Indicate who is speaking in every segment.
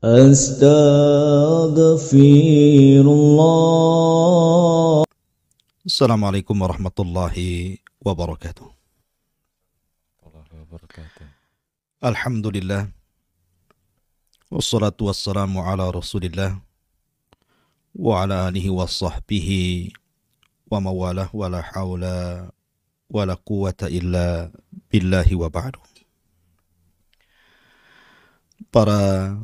Speaker 1: Astaghfirullah.
Speaker 2: Assalamualaikum warahmatullahi wabarakatuh. Alhamdulillah. Wassalatu wassalamu ala rasulillah wa ala alihi wa sahbihi wa mawalah wa la hawla wa la quwata illa billahi wa ba'du. Para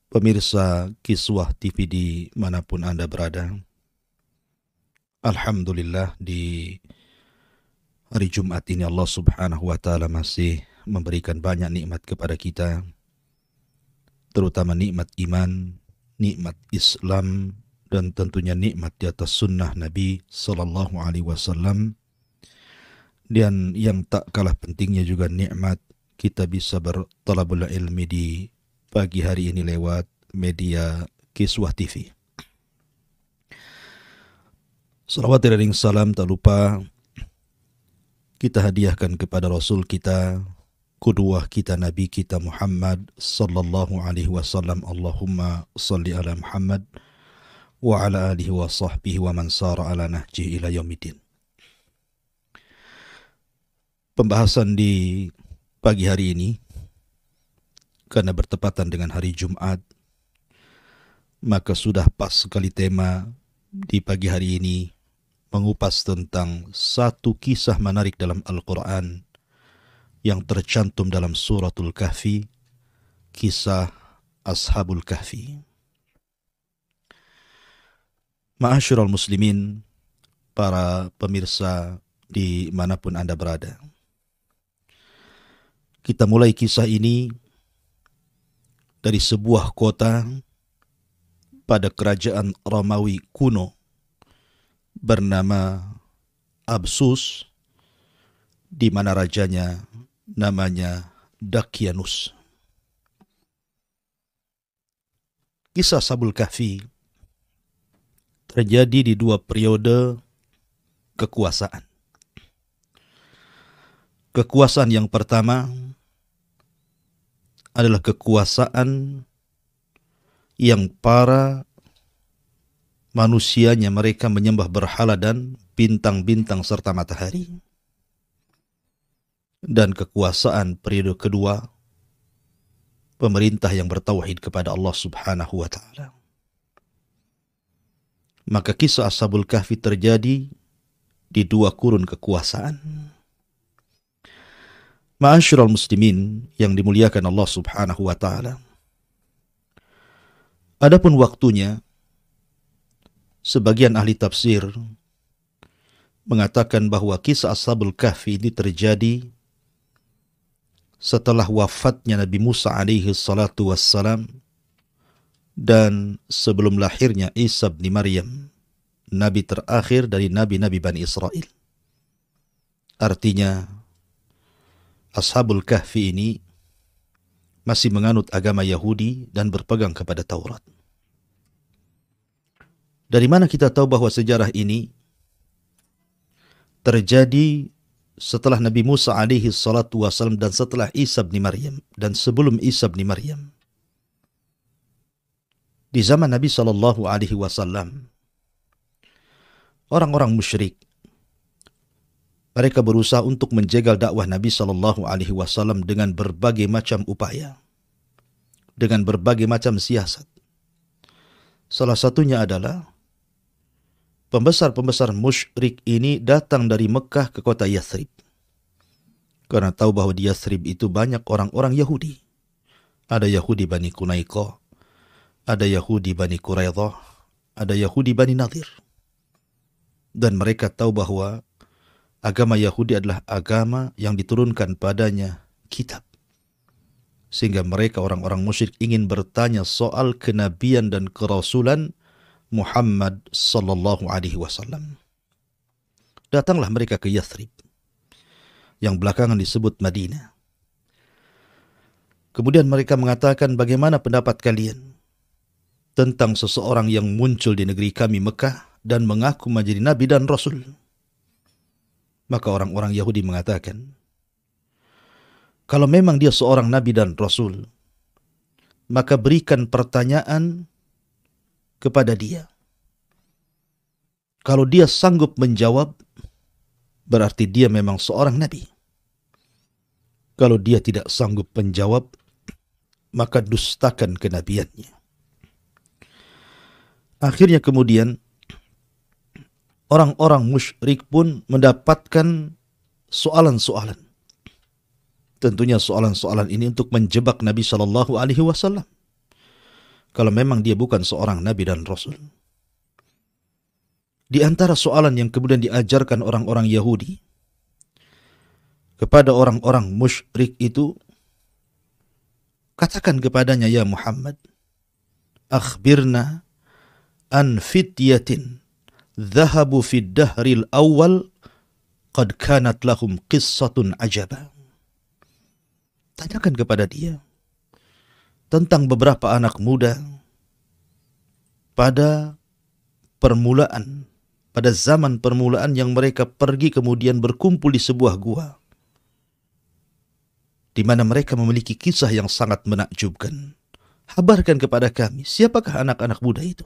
Speaker 2: pemirsa Kiswah TV di manapun Anda berada, alhamdulillah di hari Jumat ini Allah subhanahu wa ta'ala masih memberikan banyak nikmat kepada kita, terutama nikmat iman, nikmat Islam, dan tentunya nikmat di atas sunnah Nabi Sallallahu Alaihi Wasallam. Dan yang tak kalah pentingnya juga nikmat kita bisa bertalabul ilmi di pagi hari ini lewat media Kiswah TV. Salawat dan salam tak lupa kita hadiahkan kepada Rasul kita, qudwah kita, Nabi kita Muhammad sallallahu alaihi wasallam. Allahumma salli ala Muhammad wa ala alihi wa sahbihi wa man sara ala nahjihi ila yaumiddin. Pembahasan di pagi hari ini, karena bertepatan dengan hari Jumat, maka sudah pas sekali tema di pagi hari ini mengupas tentang satu kisah menarik dalam Al-Quran yang tercantum dalam suratul Kahfi, kisah Ashabul Kahfi. Ma'asyiral muslimin, para pemirsa dimanapun Anda berada, kita mulai kisah ini dari sebuah kota pada kerajaan Romawi kuno bernama Absus, di mana rajanya namanya Dakyanus. Kisah Ashabul Kahfi terjadi di dua periode kekuasaan. Kekuasaan yang pertama adalah kekuasaan yang para manusianya mereka menyembah berhala dan bintang-bintang serta matahari. Dan kekuasaan periode kedua, pemerintah yang bertauhid kepada Allah subhanahu wa ta'ala. Maka kisah Ashabul Kahfi terjadi di dua kurun kekuasaan. Ma'asyiral muslimin yang dimuliakan Allah subhanahu wa ta'ala, adapun waktunya, sebagian ahli tafsir mengatakan bahwa kisah Ashabul Kahfi ini terjadi setelah wafatnya Nabi Musa alaihi salatu wassalam dan sebelum lahirnya Isa bin Maryam, nabi terakhir dari nabi-nabi Bani Israel. Artinya Ashabul Kahfi ini masih menganut agama Yahudi dan berpegang kepada Taurat. Dari mana kita tahu bahwa sejarah ini terjadi setelah Nabi Musa alaihi salatu wassalam dan setelah Isa bin Maryam dan sebelum Isa bin Maryam? Di zaman Nabi sallallahu alaihi wasallam, orang-orang musyrik mereka berusaha untuk menjegal dakwah Nabi sallallahu alaihi wasallam dengan berbagai macam upaya, dengan berbagai macam siasat. Salah satunya adalah pembesar-pembesar musyrik ini datang dari Mekah ke kota Yathrib. Karena tahu bahwa di Yathrib itu banyak orang-orang Yahudi. Ada Yahudi Bani Qunaiqah, ada Yahudi Bani Quraidah, ada Yahudi Bani Nadir. Dan mereka tahu bahwa agama Yahudi adalah agama yang diturunkan padanya kitab. Sehingga mereka orang-orang musyrik ingin bertanya soal kenabian dan kerasulan Muhammad sallallahu alaihi wasallam. Datanglah mereka ke Yathrib, yang belakangan disebut Madinah. Kemudian mereka mengatakan, bagaimana pendapat kalian tentang seseorang yang muncul di negeri kami Mekah dan mengaku menjadi nabi dan rasul? Maka orang-orang Yahudi mengatakan, kalau memang dia seorang nabi dan rasul, maka berikan pertanyaan kepada dia. Kalau dia sanggup menjawab, berarti dia memang seorang nabi. Kalau dia tidak sanggup menjawab, maka dustakan kenabiannya. Akhirnya kemudian orang-orang musyrik pun mendapatkan soalan-soalan. Tentunya soalan-soalan ini untuk menjebak Nabi Shallallahu Alaihi Wasallam. Kalau memang dia bukan seorang nabi dan rasul. Di antara soalan yang kemudian diajarkan orang-orang Yahudi kepada orang-orang musyrik itu, katakan kepadanya, ya Muhammad, akhbirna an fityatin dhahabu fid dahril awal qad kanat lahum qissatun ajaba. Tanyakan kepada dia tentang beberapa anak muda pada permulaan, pada zaman permulaan yang mereka pergi kemudian berkumpul di sebuah gua, di mana mereka memiliki kisah yang sangat menakjubkan. Habarkan kepada kami, siapakah anak-anak muda itu?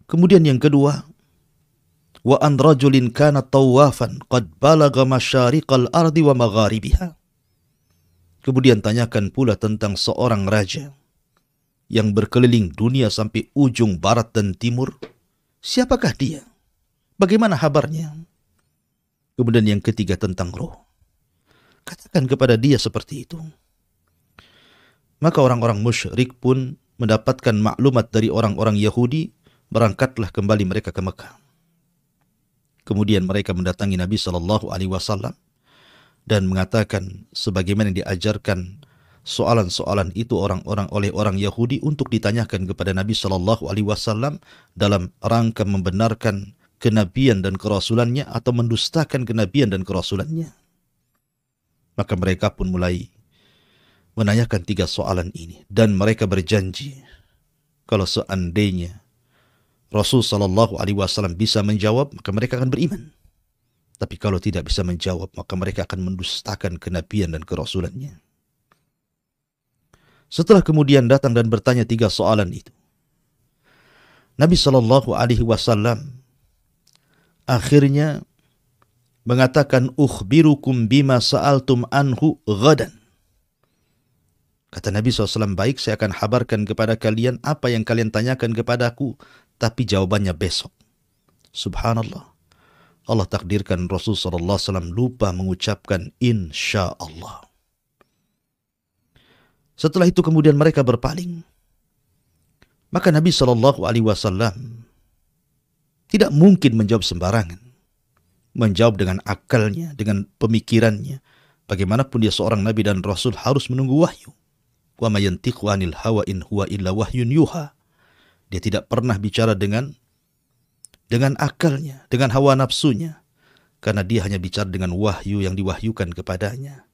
Speaker 2: Kemudian yang kedua, wa an rajulin kana tawafan qad balagha masyariqal ardi wa magharibiha. Kemudian tanyakan pula tentang seorang raja yang berkeliling dunia sampai ujung barat dan timur. Siapakah dia? Bagaimana kabarnya? Kemudian yang ketiga tentang roh. Katakan kepada dia seperti itu. Maka orang-orang musyrik pun mendapatkan maklumat dari orang-orang Yahudi, berangkatlah kembali mereka ke Mekah. Kemudian mereka mendatangi Nabi Shallallahu Alaihi Wasallam dan mengatakan sebagaimana yang diajarkan soalan-soalan itu oleh orang Yahudi untuk ditanyakan kepada Nabi Shallallahu Alaihi Wasallam dalam rangka membenarkan kenabian dan kerasulannya atau mendustakan kenabian dan kerasulannya. Maka mereka pun mulai menanyakan 3 soalan ini dan mereka berjanji kalau seandainya Rasul Shallallahu Alaihi Wasallam bisa menjawab, maka mereka akan beriman. Tapi kalau tidak bisa menjawab, maka mereka akan mendustakan kenabian dan kerasulannya. Setelah kemudian datang dan bertanya 3 soalan itu, Nabi Shallallahu Alaihi Wasallam akhirnya mengatakan, ukhbirukum bima sa'altum anhu ghadan. Kata Nabi SAW, baik, saya akan habarkan kepada kalian apa yang kalian tanyakan kepadaku, tapi jawabannya besok. Subhanallah. Allah takdirkan Rasul SAW lupa mengucapkan insya Allah. Setelah itu kemudian mereka berpaling. Maka Nabi SAW tidak mungkin menjawab sembarangan. Menjawab dengan akalnya, dengan pemikirannya. Bagaimanapun dia seorang Nabi dan Rasul harus menunggu wahyu. Wa ma yantiqu 'anil hawa in huwa illa wahyun yuha. Dia tidak pernah bicara dengan akalnya, dengan hawa nafsunya, karena dia hanya bicara dengan wahyu yang diwahyukan kepadanya.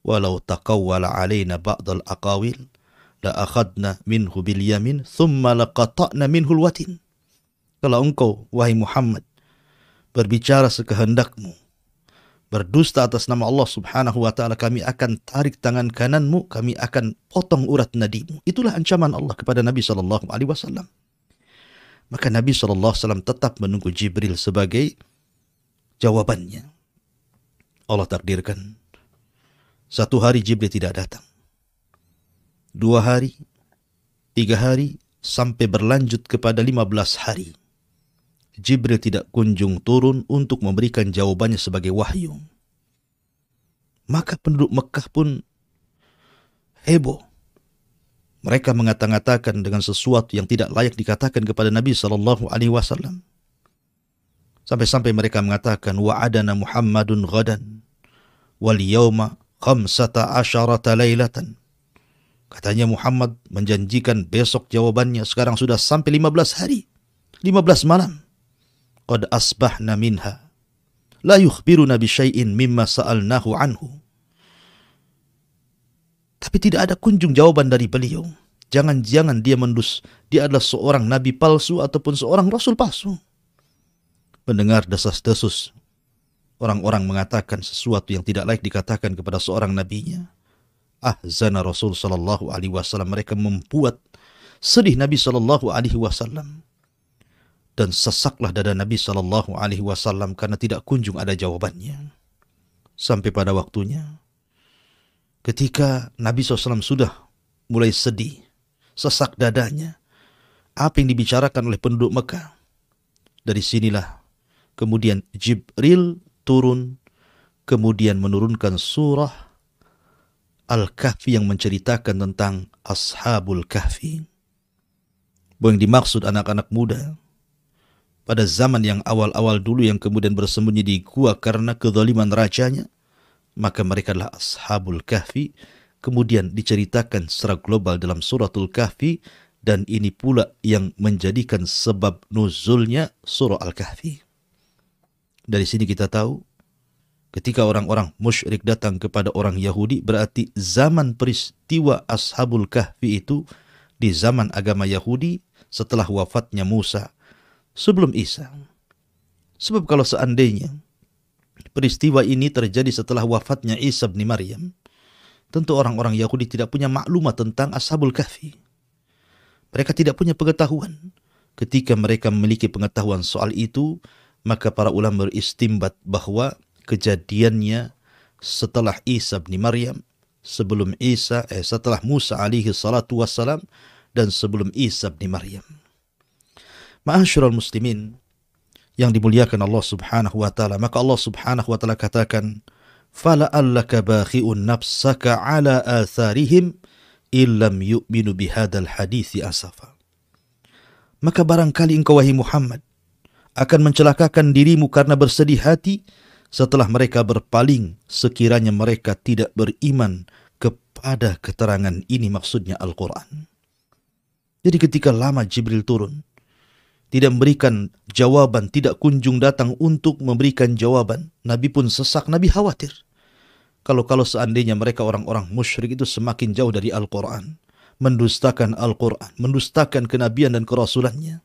Speaker 2: Walau taqawwala 'alaina ba'dal aqawil la akhadna minhu bil yamin thumma laqata'na minhu al watin. Kalau engkau wahai Muhammad berbicara sekehendakmu, berdusta atas nama Allah Subhanahu wa taala, kami akan tarik tangan kananmu, kami akan potong urat nadimu. Itulah ancaman Allah kepada Nabi sallallahu alaihi wasallam. Maka Nabi SAW tetap menunggu Jibril sebagai jawabannya. Allah takdirkan 1 hari Jibril tidak datang. 2 hari, 3 hari, sampai berlanjut kepada 15 hari. Jibril tidak kunjung turun untuk memberikan jawabannya sebagai wahyu. Maka penduduk Mekah pun heboh. Mereka mengata-ngatakan dengan sesuatu yang tidak layak dikatakan kepada Nabi Sallallahu Alaihi Wasallam. Sampai-sampai mereka mengatakan, wa'adana Muhammadun ghadan wal yawma 15 lailatan. Katanya Muhammad menjanjikan besok jawabannya, sekarang sudah sampai 15 hari, 15 malam. Qad asbahna minha la yukhbiruna bi syai'in mimma sa'alnahu anhu. Tapi tidak ada kunjung jawaban dari beliau. Jangan-jangan dia adalah seorang nabi palsu ataupun seorang rasul palsu. Mendengar desas-desus orang-orang mengatakan sesuatu yang tidak layak dikatakan kepada seorang nabinya, ahzana Rasul sallallahu alaihi wasallam. Mereka membuat sedih Nabi sallallahu alaihi wasallam. Dan sesaklah dada Nabi sallallahu alaihi wasallam karena tidak kunjung ada jawabannya. Sampai pada waktunya ketika Nabi SAW sudah mulai sedih, sesak dadanya, apa yang dibicarakan oleh penduduk Mekah. Dari sinilah kemudian Jibril turun, kemudian menurunkan surah Al-Kahfi yang menceritakan tentang Ashabul Kahfi. Bahwa yang dimaksud anak-anak muda pada zaman yang awal-awal dulu yang kemudian bersembunyi di gua karena kezaliman rajanya, maka mereka adalah Ashabul Kahfi. Kemudian diceritakan secara global dalam suratul Kahfi, dan ini pula yang menjadikan sebab nuzulnya surah Al-Kahfi. Dari sini kita tahu, ketika orang-orang musyrik datang kepada orang Yahudi, berarti zaman peristiwa Ashabul Kahfi itu di zaman agama Yahudi setelah wafatnya Musa, sebelum Isa. Sebab kalau seandainya peristiwa ini terjadi setelah wafatnya Isa bin Maryam, tentu orang-orang Yahudi tidak punya maklumat tentang Ashabul Kahfi. Mereka tidak punya pengetahuan. Ketika mereka memiliki pengetahuan soal itu, maka para ulama beristimbat bahwa kejadiannya setelah Isa bin Maryam, setelah Musa alaihi salatu wassalam, dan sebelum Isa bin Maryam. Ma'asyiral muslimin yang dimuliakan Allah Subhanahu wa taala, maka Allah Subhanahu wa taala katakan, "Fala'allaka bakhi'un nafsaka 'ala atharihim illam yu'minu bihadzal hadithi asafa." Maka barangkali engkau wahai Muhammad akan mencelakakan dirimu karena bersedih hati setelah mereka berpaling, sekiranya mereka tidak beriman kepada keterangan ini, maksudnya Al-Quran. Jadi ketika lama Jibril turun, tidak memberikan jawaban, tidak kunjung datang untuk memberikan jawaban, Nabi pun sesak, Nabi khawatir. Kalau seandainya mereka orang-orang musyrik itu semakin jauh dari Al-Quran, mendustakan Al-Quran, mendustakan kenabian dan kerasulannya.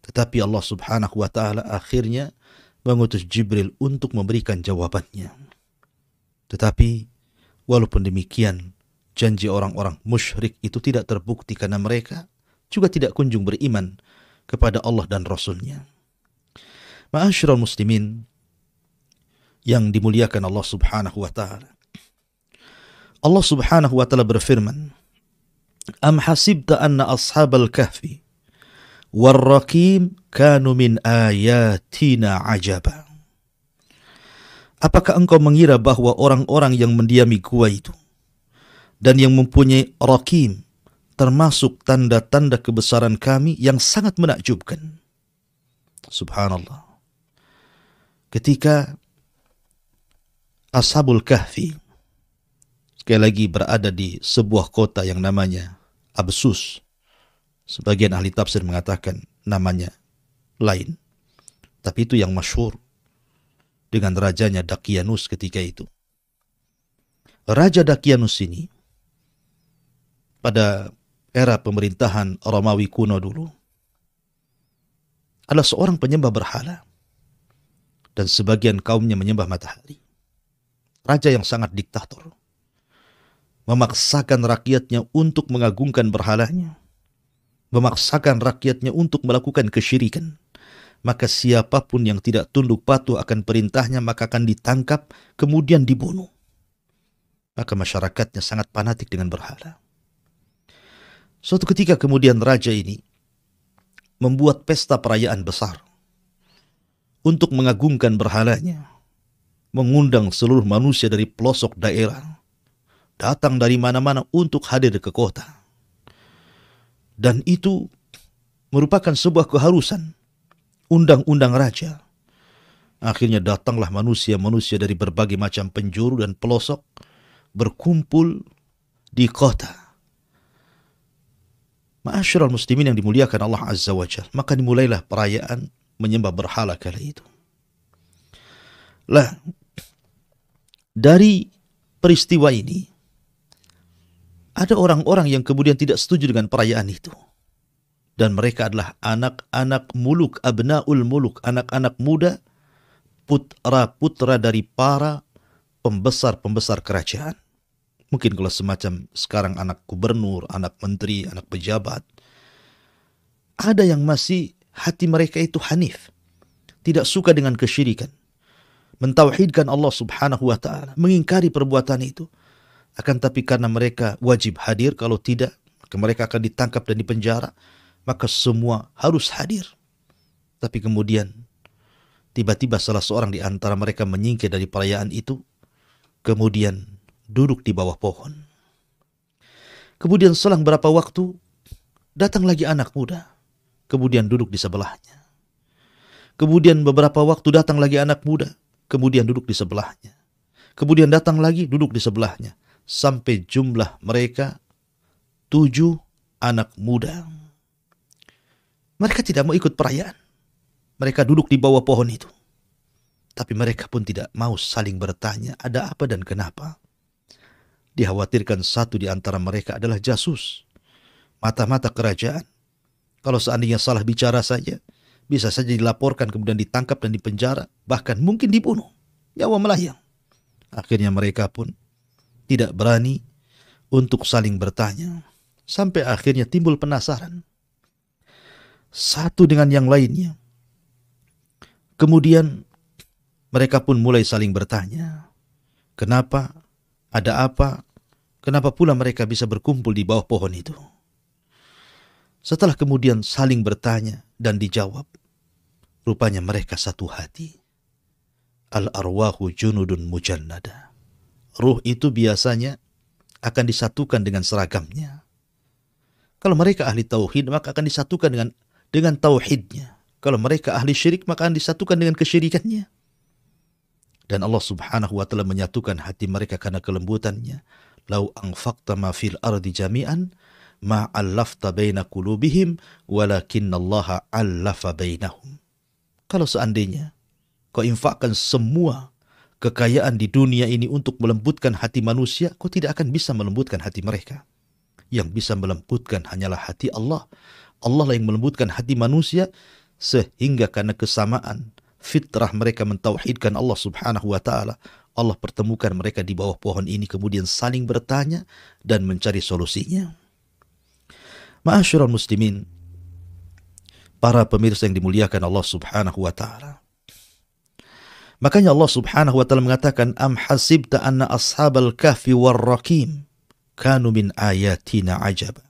Speaker 2: Tetapi Allah Subhanahu wa ta'ala akhirnya mengutus Jibril untuk memberikan jawabannya. Tetapi walaupun demikian, janji orang-orang musyrik itu tidak terbukti karena mereka juga tidak kunjung beriman kepada Allah dan Rasulnya. Ma'asyiral muslimin yang dimuliakan Allah Subhanahu wa ta'ala. Allah Subhanahu wa ta'ala berfirman, "Am hasibta anna ashabal kahfi warraqim kanu min ayatina ajaba." Apakah engkau mengira bahwa orang-orang yang mendiami gua itu dan yang mempunyai raqim termasuk tanda-tanda kebesaran kami yang sangat menakjubkan? Subhanallah. Ketika Ashabul Kahfi sekali lagi berada di sebuah kota yang namanya Absus. Sebagian ahli tafsir mengatakan namanya lain, tapi itu yang masyhur dengan rajanya Dakianus ketika itu. Raja Dakianus ini pada era pemerintahan Romawi kuno dulu adalah seorang penyembah berhala, dan sebagian kaumnya menyembah matahari. Raja yang sangat diktator, memaksakan rakyatnya untuk mengagungkan berhalanya, memaksakan rakyatnya untuk melakukan kesyirikan. Maka siapapun yang tidak tunduk patuh akan perintahnya maka akan ditangkap kemudian dibunuh. Maka masyarakatnya sangat fanatik dengan berhala. Suatu ketika kemudian raja ini membuat pesta perayaan besar untuk mengagungkan berhalanya, mengundang seluruh manusia dari pelosok daerah, datang dari mana-mana untuk hadir ke kota. Dan itu merupakan sebuah keharusan, undang-undang raja. Akhirnya datanglah manusia-manusia dari berbagai macam penjuru dan pelosok berkumpul di kota. Ma'asyiral muslimin yang dimuliakan Allah Azza wa Jalla, maka dimulailah perayaan menyembah berhala kala itu. Lah, dari peristiwa ini ada orang-orang yang kemudian tidak setuju dengan perayaan itu. Dan mereka adalah anak-anak muluk, abnaul muluk, anak-anak muda, putra-putra dari para pembesar-pembesar kerajaan. Mungkin kalau semacam sekarang anak gubernur, anak menteri, anak pejabat, ada yang masih hati mereka itu hanif, tidak suka dengan kesyirikan, mentauhidkan Allah subhanahu wa ta'ala, mengingkari perbuatan itu. Akan tapi karena mereka wajib hadir, kalau tidak, maka mereka akan ditangkap dan dipenjara, maka semua harus hadir. Tapi kemudian, tiba-tiba salah seorang di antara mereka menyingkir dari perayaan itu, kemudian duduk di bawah pohon. Kemudian selang berapa waktu, datang lagi anak muda, kemudian duduk di sebelahnya. Kemudian beberapa waktu datang lagi anak muda, kemudian duduk di sebelahnya. Kemudian datang lagi, duduk di sebelahnya. Sampai jumlah mereka 7 anak muda. Mereka tidak mau ikut perayaan. Mereka duduk di bawah pohon itu. Tapi mereka pun tidak mau saling bertanya ada apa dan kenapa. Dikhawatirkan satu di antara mereka adalah jasus, mata-mata kerajaan. Kalau seandainya salah bicara saja, bisa saja dilaporkan, kemudian ditangkap dan dipenjara, bahkan mungkin dibunuh, nyawa melayang. Akhirnya mereka pun tidak berani untuk saling bertanya. Sampai akhirnya timbul penasaran satu dengan yang lainnya. Kemudian mereka pun mulai saling bertanya, kenapa? Ada apa? Kenapa pula mereka bisa berkumpul di bawah pohon itu? Setelah kemudian saling bertanya dan dijawab, rupanya mereka satu hati. Al-arwahu junudun mujannada. Ruh itu biasanya akan disatukan dengan seragamnya. Kalau mereka ahli tauhid, maka akan disatukan dengan tauhidnya. Kalau mereka ahli syirik, maka akan disatukan dengan kesyirikannya. Dan Allah subhanahu wa ta'ala menyatukan hati mereka karena kelembutannya. Lau anfaqta ma fil ardi jami'an ma allafta baina qulubihim walakinallaha allafa bainahum. Kalau seandainya kau infakkan semua kekayaan di dunia ini untuk melembutkan hati manusia, kau tidak akan bisa melembutkan hati mereka. Yang bisa melembutkan hanyalah hati Allah. Allah lah yang melembutkan hati manusia, sehingga karena kesamaan fitrah mereka mentauhidkan Allah subhanahu wa ta'ala, Allah pertemukan mereka di bawah pohon ini, kemudian saling bertanya dan mencari solusinya. Ma'asyiral muslimin, para pemirsa yang dimuliakan Allah subhanahu wa ta'ala. Makanya Allah subhanahu wa ta'ala mengatakan, Am hasibta anna ashabal kahfi warraqim kanu min ayatina ajaba.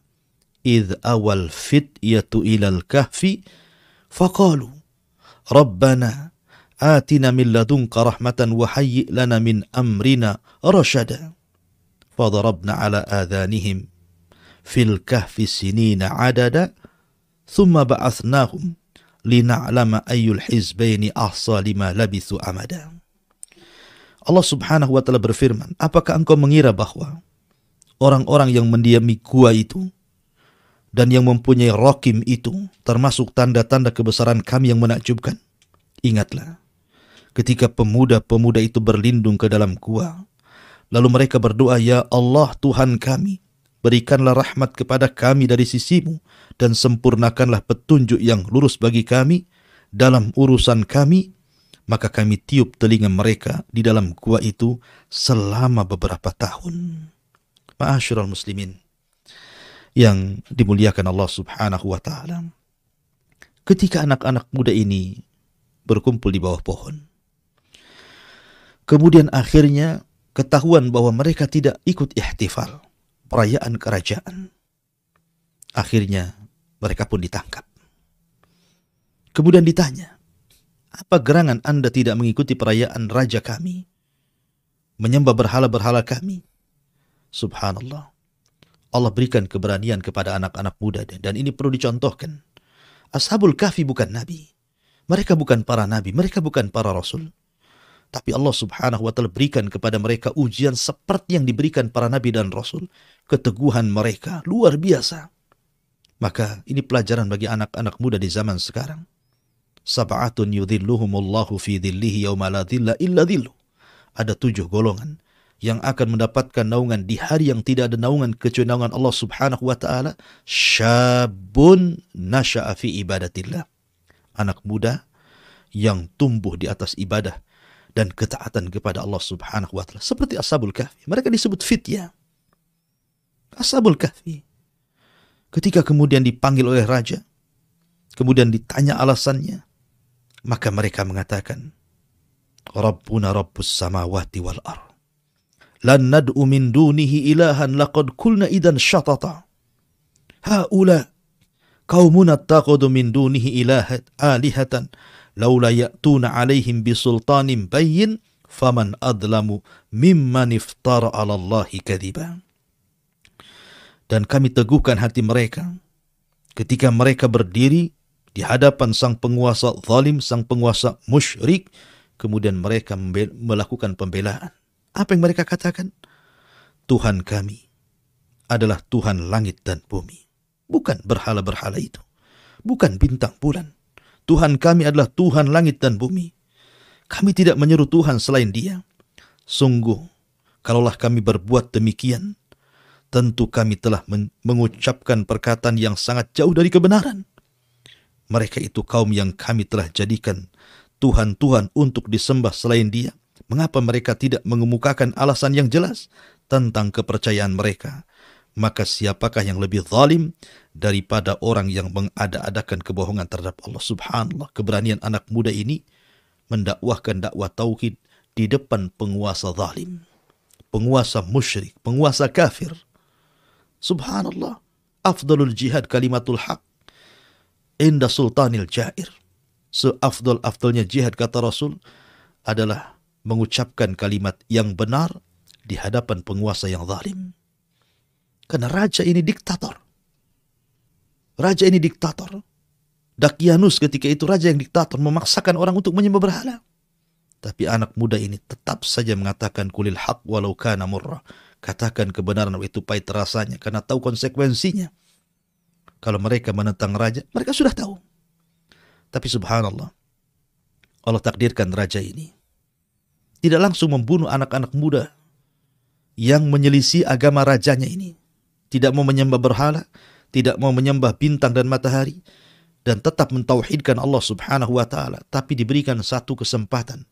Speaker 2: Idh awal fityatu ilal kahfi faqalu Rabbana atina min ladunka rahmatan wa hayyi' lana min amrina rashada. Fadarabna ala adhanihim fil kahfi sinina adada thumma ba'athnahum lina'lama ayyul hizbaini ahsa lima labithu amada. Allah subhanahu wa ta'ala berfirman, apakah engkau mengira bahwa orang-orang yang mendiami gua itu dan yang mempunyai rakim itu termasuk tanda-tanda kebesaran kami yang menakjubkan? Ingatlah, ketika pemuda-pemuda itu berlindung ke dalam gua, lalu mereka berdoa, Ya Allah Tuhan kami, berikanlah rahmat kepada kami dari sisimu, dan sempurnakanlah petunjuk yang lurus bagi kami dalam urusan kami. Maka kami tiup telinga mereka di dalam gua itu selama beberapa tahun. Ma'asyiral muslimin yang dimuliakan Allah subhanahu wa ta'ala, ketika anak-anak muda ini berkumpul di bawah pohon, kemudian akhirnya ketahuan bahwa mereka tidak ikut ihtifal, perayaan kerajaan. Akhirnya mereka pun ditangkap. Kemudian ditanya, apa gerangan Anda tidak mengikuti perayaan raja kami, menyembah berhala-berhala kami? Subhanallah, Allah berikan keberanian kepada anak-anak muda, dan ini perlu dicontohkan. Ashabul kahfi bukan nabi, mereka bukan para nabi, mereka bukan para rasul, tapi Allah subhanahu wa ta'ala berikan kepada mereka ujian seperti yang diberikan para nabi dan rasul. Keteguhan mereka luar biasa. Maka ini pelajaran bagi anak-anak muda di zaman sekarang. Sab'atun yudhilluhumullahu fi dhillihi yawma la dhilla illa dhilluh. Ada 7 golongan yang akan mendapatkan naungan di hari yang tidak ada naungan kecuali naungan Allah subhanahu wa ta'ala. Syabun nasha'a fi ibadatillah. Anak muda yang tumbuh di atas ibadah dan ketaatan kepada Allah subhanahu wa ta'ala. Seperti Ashabul Kahfi, mereka disebut fityah. Ashabul Kahfi. Ketika kemudian dipanggil oleh raja, kemudian ditanya alasannya, maka mereka mengatakan, Rabbuna Rabbus samawati wal ar. Lan nad'u min dunihi ilahan laqad kulna idan syatata. Haula qaumuna taqadu min dunihi alihatan laula ya'tuna alaihim bisultanin bayyin faman adlamu mimman iftara 'ala Allahi kadhiba. Dan kami teguhkan hati mereka ketika mereka berdiri di hadapan sang penguasa zalim, sang penguasa musyrik, kemudian mereka melakukan pembelaan. Apa yang mereka katakan? Tuhan kami adalah Tuhan langit dan bumi. Bukan berhala-berhala itu. Bukan bintang bulan. Tuhan kami adalah Tuhan langit dan bumi. Kami tidak menyeru Tuhan selain Dia. Sungguh, kalaulah kami berbuat demikian, tentu kami telah mengucapkan perkataan yang sangat jauh dari kebenaran. Mereka itu kaum yang kami telah jadikan Tuhan-Tuhan untuk disembah selain Dia. Mengapa mereka tidak mengemukakan alasan yang jelas tentang kepercayaan mereka? Maka siapakah yang lebih zalim daripada orang yang mengada-adakan kebohongan terhadap Allah? Subhanallah, keberanian anak muda ini mendakwahkan dakwah tauhid di depan penguasa zalim, penguasa musyrik, penguasa kafir. Subhanallah, afdalul jihad kalimatul haq inda sultanil jair. Seafdal-afdalnya jihad, kata Rasul, adalah mengucapkan kalimat yang benar di hadapan penguasa yang zalim. Karena raja ini diktator. Raja ini diktator. Dakyanus ketika itu raja yang diktator, memaksakan orang untuk menyembah berhala. Tapi anak muda ini tetap saja mengatakan kulil haq walau kana murra. Katakan kebenaran itu pahit rasanya karena tahu konsekuensinya. Kalau mereka menentang raja, mereka sudah tahu. Tapi subhanallah, Allah takdirkan raja ini tidak langsung membunuh anak-anak muda yang menyelisih agama rajanya ini. Tidak mau menyembah berhala, tidak mau menyembah bintang dan matahari, dan tetap mentauhidkan Allah subhanahu wa ta'ala. Tapi diberikan satu kesempatan,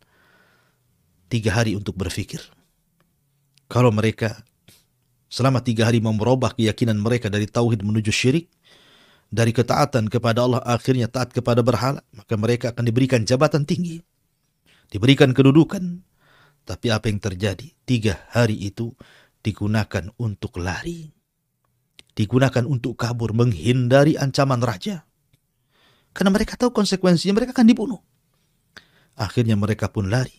Speaker 2: 3 hari untuk berfikir. Kalau mereka selama 3 hari mau merubah keyakinan mereka dari tauhid menuju syirik, dari ketaatan kepada Allah akhirnya taat kepada berhala, maka mereka akan diberikan jabatan tinggi, diberikan kedudukan. Tapi apa yang terjadi? 3 hari itu digunakan untuk lari, digunakan untuk kabur, menghindari ancaman raja. Karena mereka tahu konsekuensinya, mereka akan dibunuh. Akhirnya mereka pun lari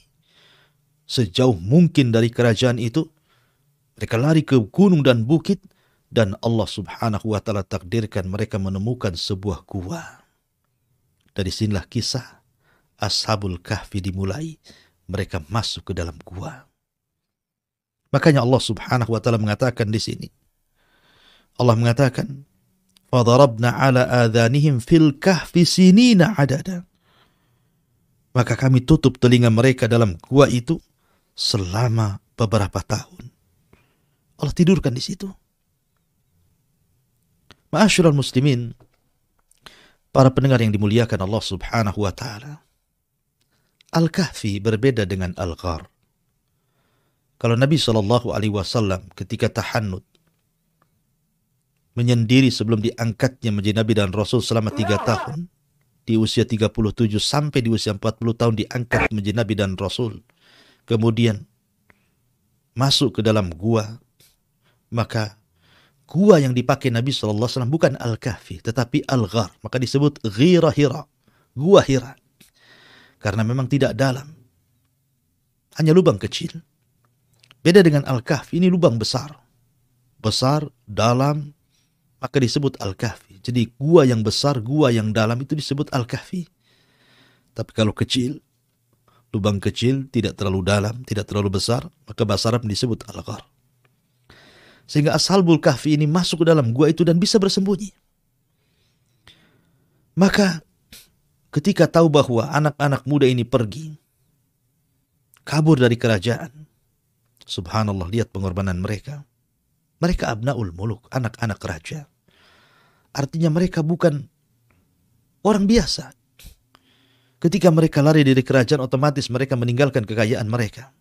Speaker 2: sejauh mungkin dari kerajaan itu. Mereka lari ke gunung dan bukit, dan Allah subhanahu wa ta'ala takdirkan mereka menemukan sebuah gua. Dari sinilah kisah Ashabul Kahfi dimulai. Mereka masuk ke dalam gua. Makanya Allah subhanahu wa ta'ala mengatakan di sini. Allah mengatakan, فَضَرَبْنَا عَلَى آذَانِهِمْ فِي الْكَهْفِ سِنِينَ عَدَدًا. Maka kami tutup telinga mereka dalam gua itu selama beberapa tahun. Allah tidurkan di situ. Ma'asyiral muslimin, para pendengar yang dimuliakan Allah subhanahu wa ta'ala, Al-Kahfi berbeda dengan Al-Ghar. Kalau Nabi SAW ketika tahannud, menyendiri sebelum diangkatnya menjadi Nabi dan Rasul selama 3 tahun, di usia 37 sampai di usia 40 tahun diangkat menjadi Nabi dan Rasul, kemudian masuk ke dalam gua, maka gua yang dipakai Nabi SAW bukan Al-Kahfi, tetapi Al-Ghar. Maka disebut Ghira Hira, gua Hira. Karena memang tidak dalam, hanya lubang kecil. Beda dengan Al-Kahfi, ini lubang besar. Besar, dalam, maka disebut Al-Kahfi. Jadi gua yang besar, gua yang dalam itu disebut Al-Kahfi. Tapi kalau kecil, lubang kecil, tidak terlalu dalam, tidak terlalu besar, maka bahasa Arab disebut Al-Ghar. Sehingga Ashabul Kahfi ini masuk ke dalam gua itu dan bisa bersembunyi. Maka ketika tahu bahwa anak-anak muda ini pergi, kabur dari kerajaan, subhanallah, lihat pengorbanan mereka. Mereka abnaul muluk, anak-anak raja. Artinya mereka bukan orang biasa. Ketika mereka lari dari kerajaan, otomatis mereka meninggalkan kekayaan mereka,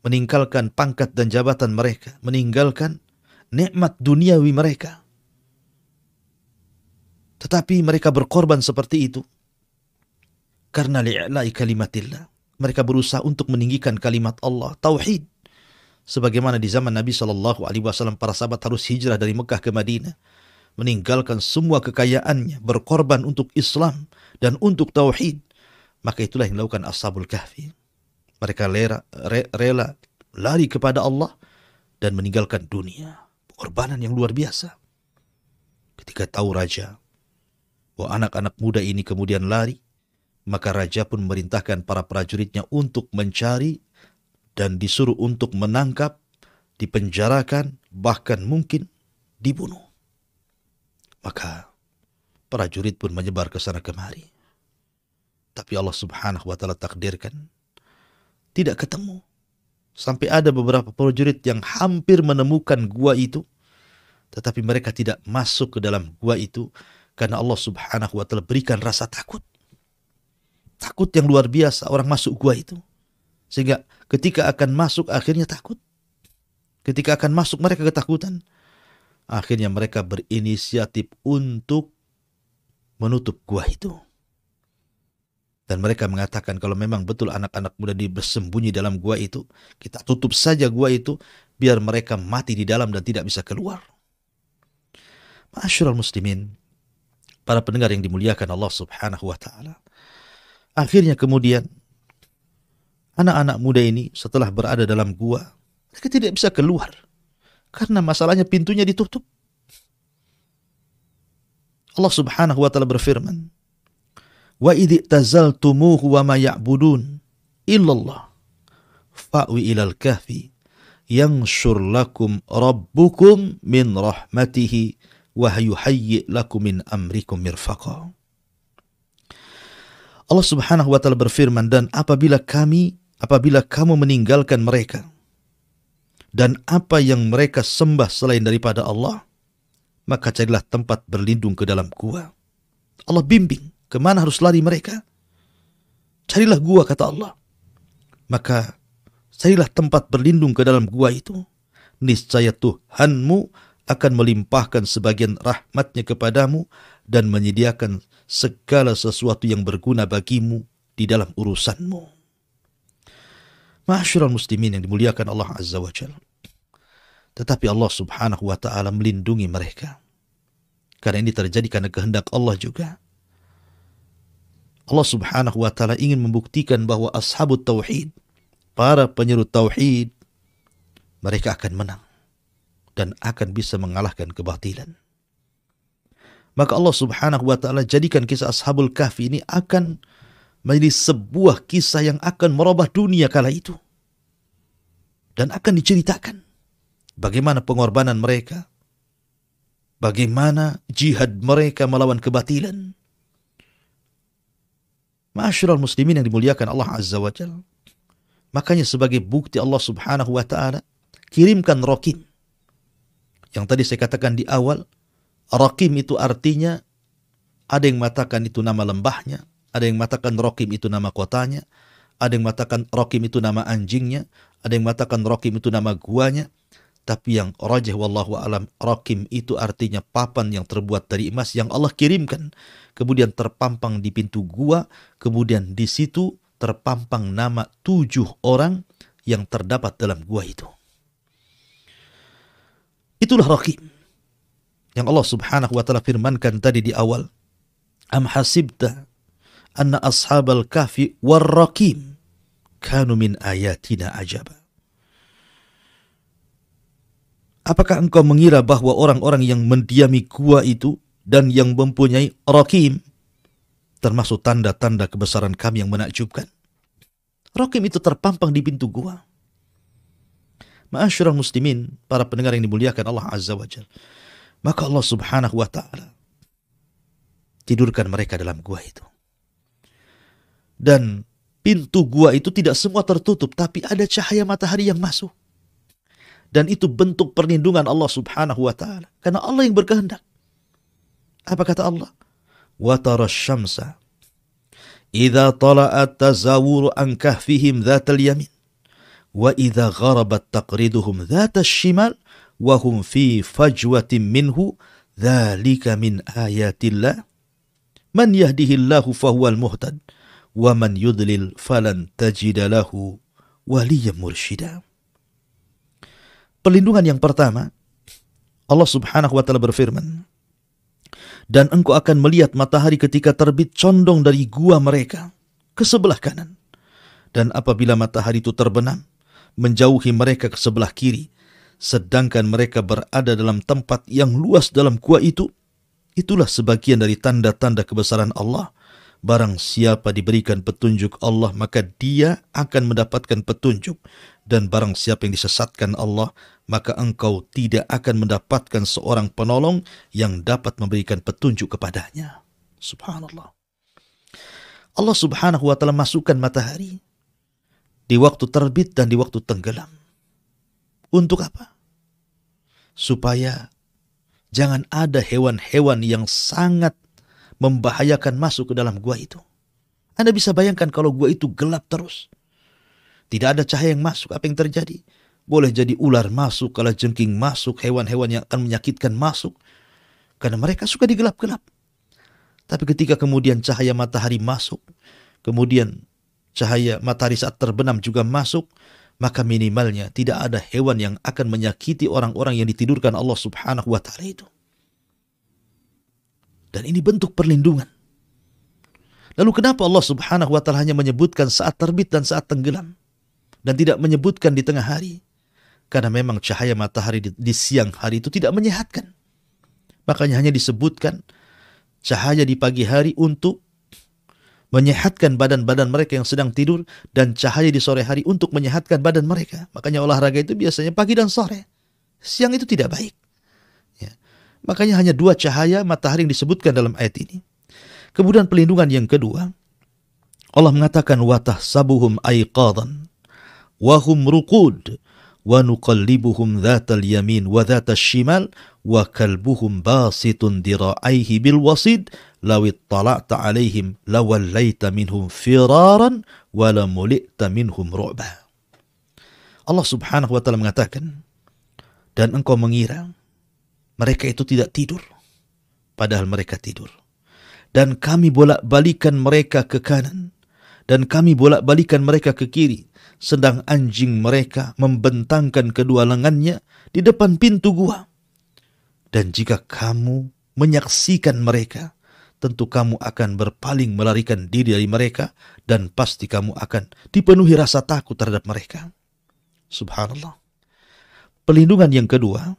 Speaker 2: meninggalkan pangkat dan jabatan mereka, meninggalkan nikmat duniawi mereka. Tetapi mereka berkorban seperti itu karena li'la'i kalimatillah. Mereka berusaha untuk meninggikan kalimat Allah, tauhid. Sebagaimana di zaman Nabi SAW, para sahabat harus hijrah dari Mekah ke Madinah, meninggalkan semua kekayaannya, berkorban untuk Islam dan untuk tauhid. Maka itulah yang dilakukan Ashabul Kahfi. Mereka rela lari kepada Allah dan meninggalkan dunia. Pengorbanan yang luar biasa. Ketika tahu raja bahwa anak-anak muda ini kemudian lari, maka raja pun memerintahkan para prajuritnya untuk mencari dan disuruh untuk menangkap, dipenjarakan, bahkan mungkin dibunuh. Maka prajurit pun menyebar ke sana kemari. Tapi Allah Subhanahu wa Ta'ala takdirkan tidak ketemu. Sampai ada beberapa prajurit yang hampir menemukan gua itu, tetapi mereka tidak masuk ke dalam gua itu karena Allah Subhanahu wa Ta'ala berikan rasa takut. Takut yang luar biasa orang masuk gua itu. Sehingga ketika akan masuk akhirnya takut. Ketika akan masuk mereka ketakutan. Akhirnya mereka berinisiatif untuk menutup gua itu. Dan mereka mengatakan kalau memang betul anak-anak muda bersembunyi dalam gua itu, kita tutup saja gua itu biar mereka mati di dalam dan tidak bisa keluar. Ma'asyiral muslimin, para pendengar yang dimuliakan Allah Subhanahu wa Ta'ala. Akhirnya kemudian anak-anak muda ini setelah berada dalam gua, mereka tidak bisa keluar karena masalahnya pintunya ditutup. Allah Subhanahu wa Ta'ala berfirman, "Wa idh tazaltumuhu wa ma ya'budun illallah fa'wi ilal kahfi yanshur lakum rabbukum min rahmatihi wa yuhayyi lakum min amrikum mirfaqa." Allah Subhanahu wa Ta'ala berfirman, dan apabila kamu meninggalkan mereka dan apa yang mereka sembah selain daripada Allah, maka carilah tempat berlindung ke dalam gua. Allah bimbing kemana harus lari mereka. Carilah gua, kata Allah. Maka carilah tempat berlindung ke dalam gua itu. Niscaya Tuhanmu akan melimpahkan sebagian rahmatnya kepadamu dan menyediakan segala sesuatu yang berguna bagimu di dalam urusanmu. Ma'asyiral muslimin yang dimuliakan Allah Azza wa Jalla. Tetapi Allah Subhanahu wa Ta'ala melindungi mereka. Karena ini terjadi karena kehendak Allah juga. Allah Subhanahu wa Ta'ala ingin membuktikan bahwa ashabut tauhid, para penyeru tauhid, mereka akan menang dan akan bisa mengalahkan kebatilan. Maka Allah Subhanahu wa Ta'ala jadikan kisah Ashabul Kahfi ini akan menjadi sebuah kisah yang akan merubah dunia kala itu. Dan akan diceritakan bagaimana pengorbanan mereka, bagaimana jihad mereka melawan kebatilan. Ma'asyiral muslimin yang dimuliakan Allah Azza wa Jalla. Makanya sebagai bukti Allah Subhanahu wa Ta'ala kirimkan Raqim. Yang tadi saya katakan di awal, Raqim itu artinya, ada yang mengatakan itu nama lembahnya, ada yang mengatakan Raqim itu nama kotanya, ada yang mengatakan Raqim itu nama anjingnya, ada yang mengatakan Raqim itu nama guanya. Tapi yang rajih wallahu alam, Raqim itu artinya papan yang terbuat dari emas yang Allah kirimkan, kemudian terpampang di pintu gua, kemudian di situ terpampang nama 7 orang yang terdapat dalam gua itu. Itulah Raqim yang Allah Subhanahu wa Ta'ala firmankan tadi di awal. Am hasibta anna ashabal kahfi war Raqim kanu min ayatina ajaba. Apakah engkau mengira bahwa orang-orang yang mendiami gua itu dan yang mempunyai Raqim termasuk tanda-tanda kebesaran kami yang menakjubkan? Raqim itu terpampang di pintu gua. Ma'asyiral muslimin, para pendengar yang dimuliakan Allah Azza wa Jalla. Maka Allah Subhanahu wa Ta'ala tidurkan mereka dalam gua itu. Dan pintu gua itu tidak semua tertutup, tapi ada cahaya matahari yang masuk. Dan itu bentuk perlindungan Allah Subhanahu wa Ta'ala. Karena Allah yang berkehendak. Apa kata Allah? Wa tara syamsa idza tala'at tazawuru an kahfihim dzatal yamin wa idza gharabat taqriduhum dzatal shimal wa hum fi fajwatin minhu dzalika min ayatillah man yahdihillahu fahuwal muhtad wa man yudlil falan tajida lahu waliyyan mursyida. Perlindungan yang pertama, Allah Subhanahu wa taala berfirman, dan engkau akan melihat matahari ketika terbit condong dari gua mereka ke sebelah kanan. Dan apabila matahari itu terbenam, menjauhi mereka ke sebelah kiri, sedangkan mereka berada dalam tempat yang luas dalam gua itu, itulah sebagian dari tanda-tanda kebesaran Allah. Barang siapa diberikan petunjuk Allah, maka dia akan mendapatkan petunjuk. Dan barang siapa yang disesatkan Allah, maka engkau tidak akan mendapatkan seorang penolong yang dapat memberikan petunjuk kepadanya. Subhanallah. Allah Subhanahu wa taala masukkan matahari di waktu terbit dan di waktu tenggelam. Untuk apa? Supaya jangan ada hewan-hewan yang sangat membahayakan masuk ke dalam gua itu. Anda bisa bayangkan kalau gua itu gelap terus. Tidak ada cahaya yang masuk, apa yang terjadi? Boleh jadi ular masuk, kalajengking masuk, hewan-hewan yang akan menyakitkan masuk. Karena mereka suka digelap-gelap. Tapi ketika kemudian cahaya matahari masuk, kemudian cahaya matahari saat terbenam juga masuk, maka minimalnya tidak ada hewan yang akan menyakiti orang-orang yang ditidurkan Allah Subhanahu wa taala itu. Dan ini bentuk perlindungan. Lalu kenapa Allah Subhanahu wa taala hanya menyebutkan saat terbit dan saat tenggelam dan tidak menyebutkan di tengah hari? Karena memang cahaya matahari di siang hari itu tidak menyehatkan. Makanya hanya disebutkan cahaya di pagi hari untuk menyehatkan badan-badan mereka yang sedang tidur, dan cahaya di sore hari untuk menyehatkan badan mereka. Makanya olahraga itu biasanya pagi dan sore. Siang itu tidak baik. Ya. Makanya hanya dua cahaya matahari yang disebutkan dalam ayat ini. Kemudian perlindungan yang kedua, Allah mengatakan watahsabuhum aiqadan wa hum ruqud wa nuqallibuhum dhatal yamin wa dhatal shimal wa kalbuhum basitun dira'aihi bil wasid law ittala'ta 'alaihim lawallaita minhum firaran wa lamuli'ta minhum ru'ba. Allah Subhanahu wa taala mengatakan, dan engkau mengira mereka itu tidak tidur, padahal mereka tidur. Dan kami bolak-balikan mereka ke kanan, dan kami bolak-balikan mereka ke kiri, sedang anjing mereka membentangkan kedua lengannya di depan pintu gua. Dan jika kamu menyaksikan mereka, tentu kamu akan berpaling melarikan diri dari mereka, dan pasti kamu akan dipenuhi rasa takut terhadap mereka. Subhanallah. Perlindungan yang kedua,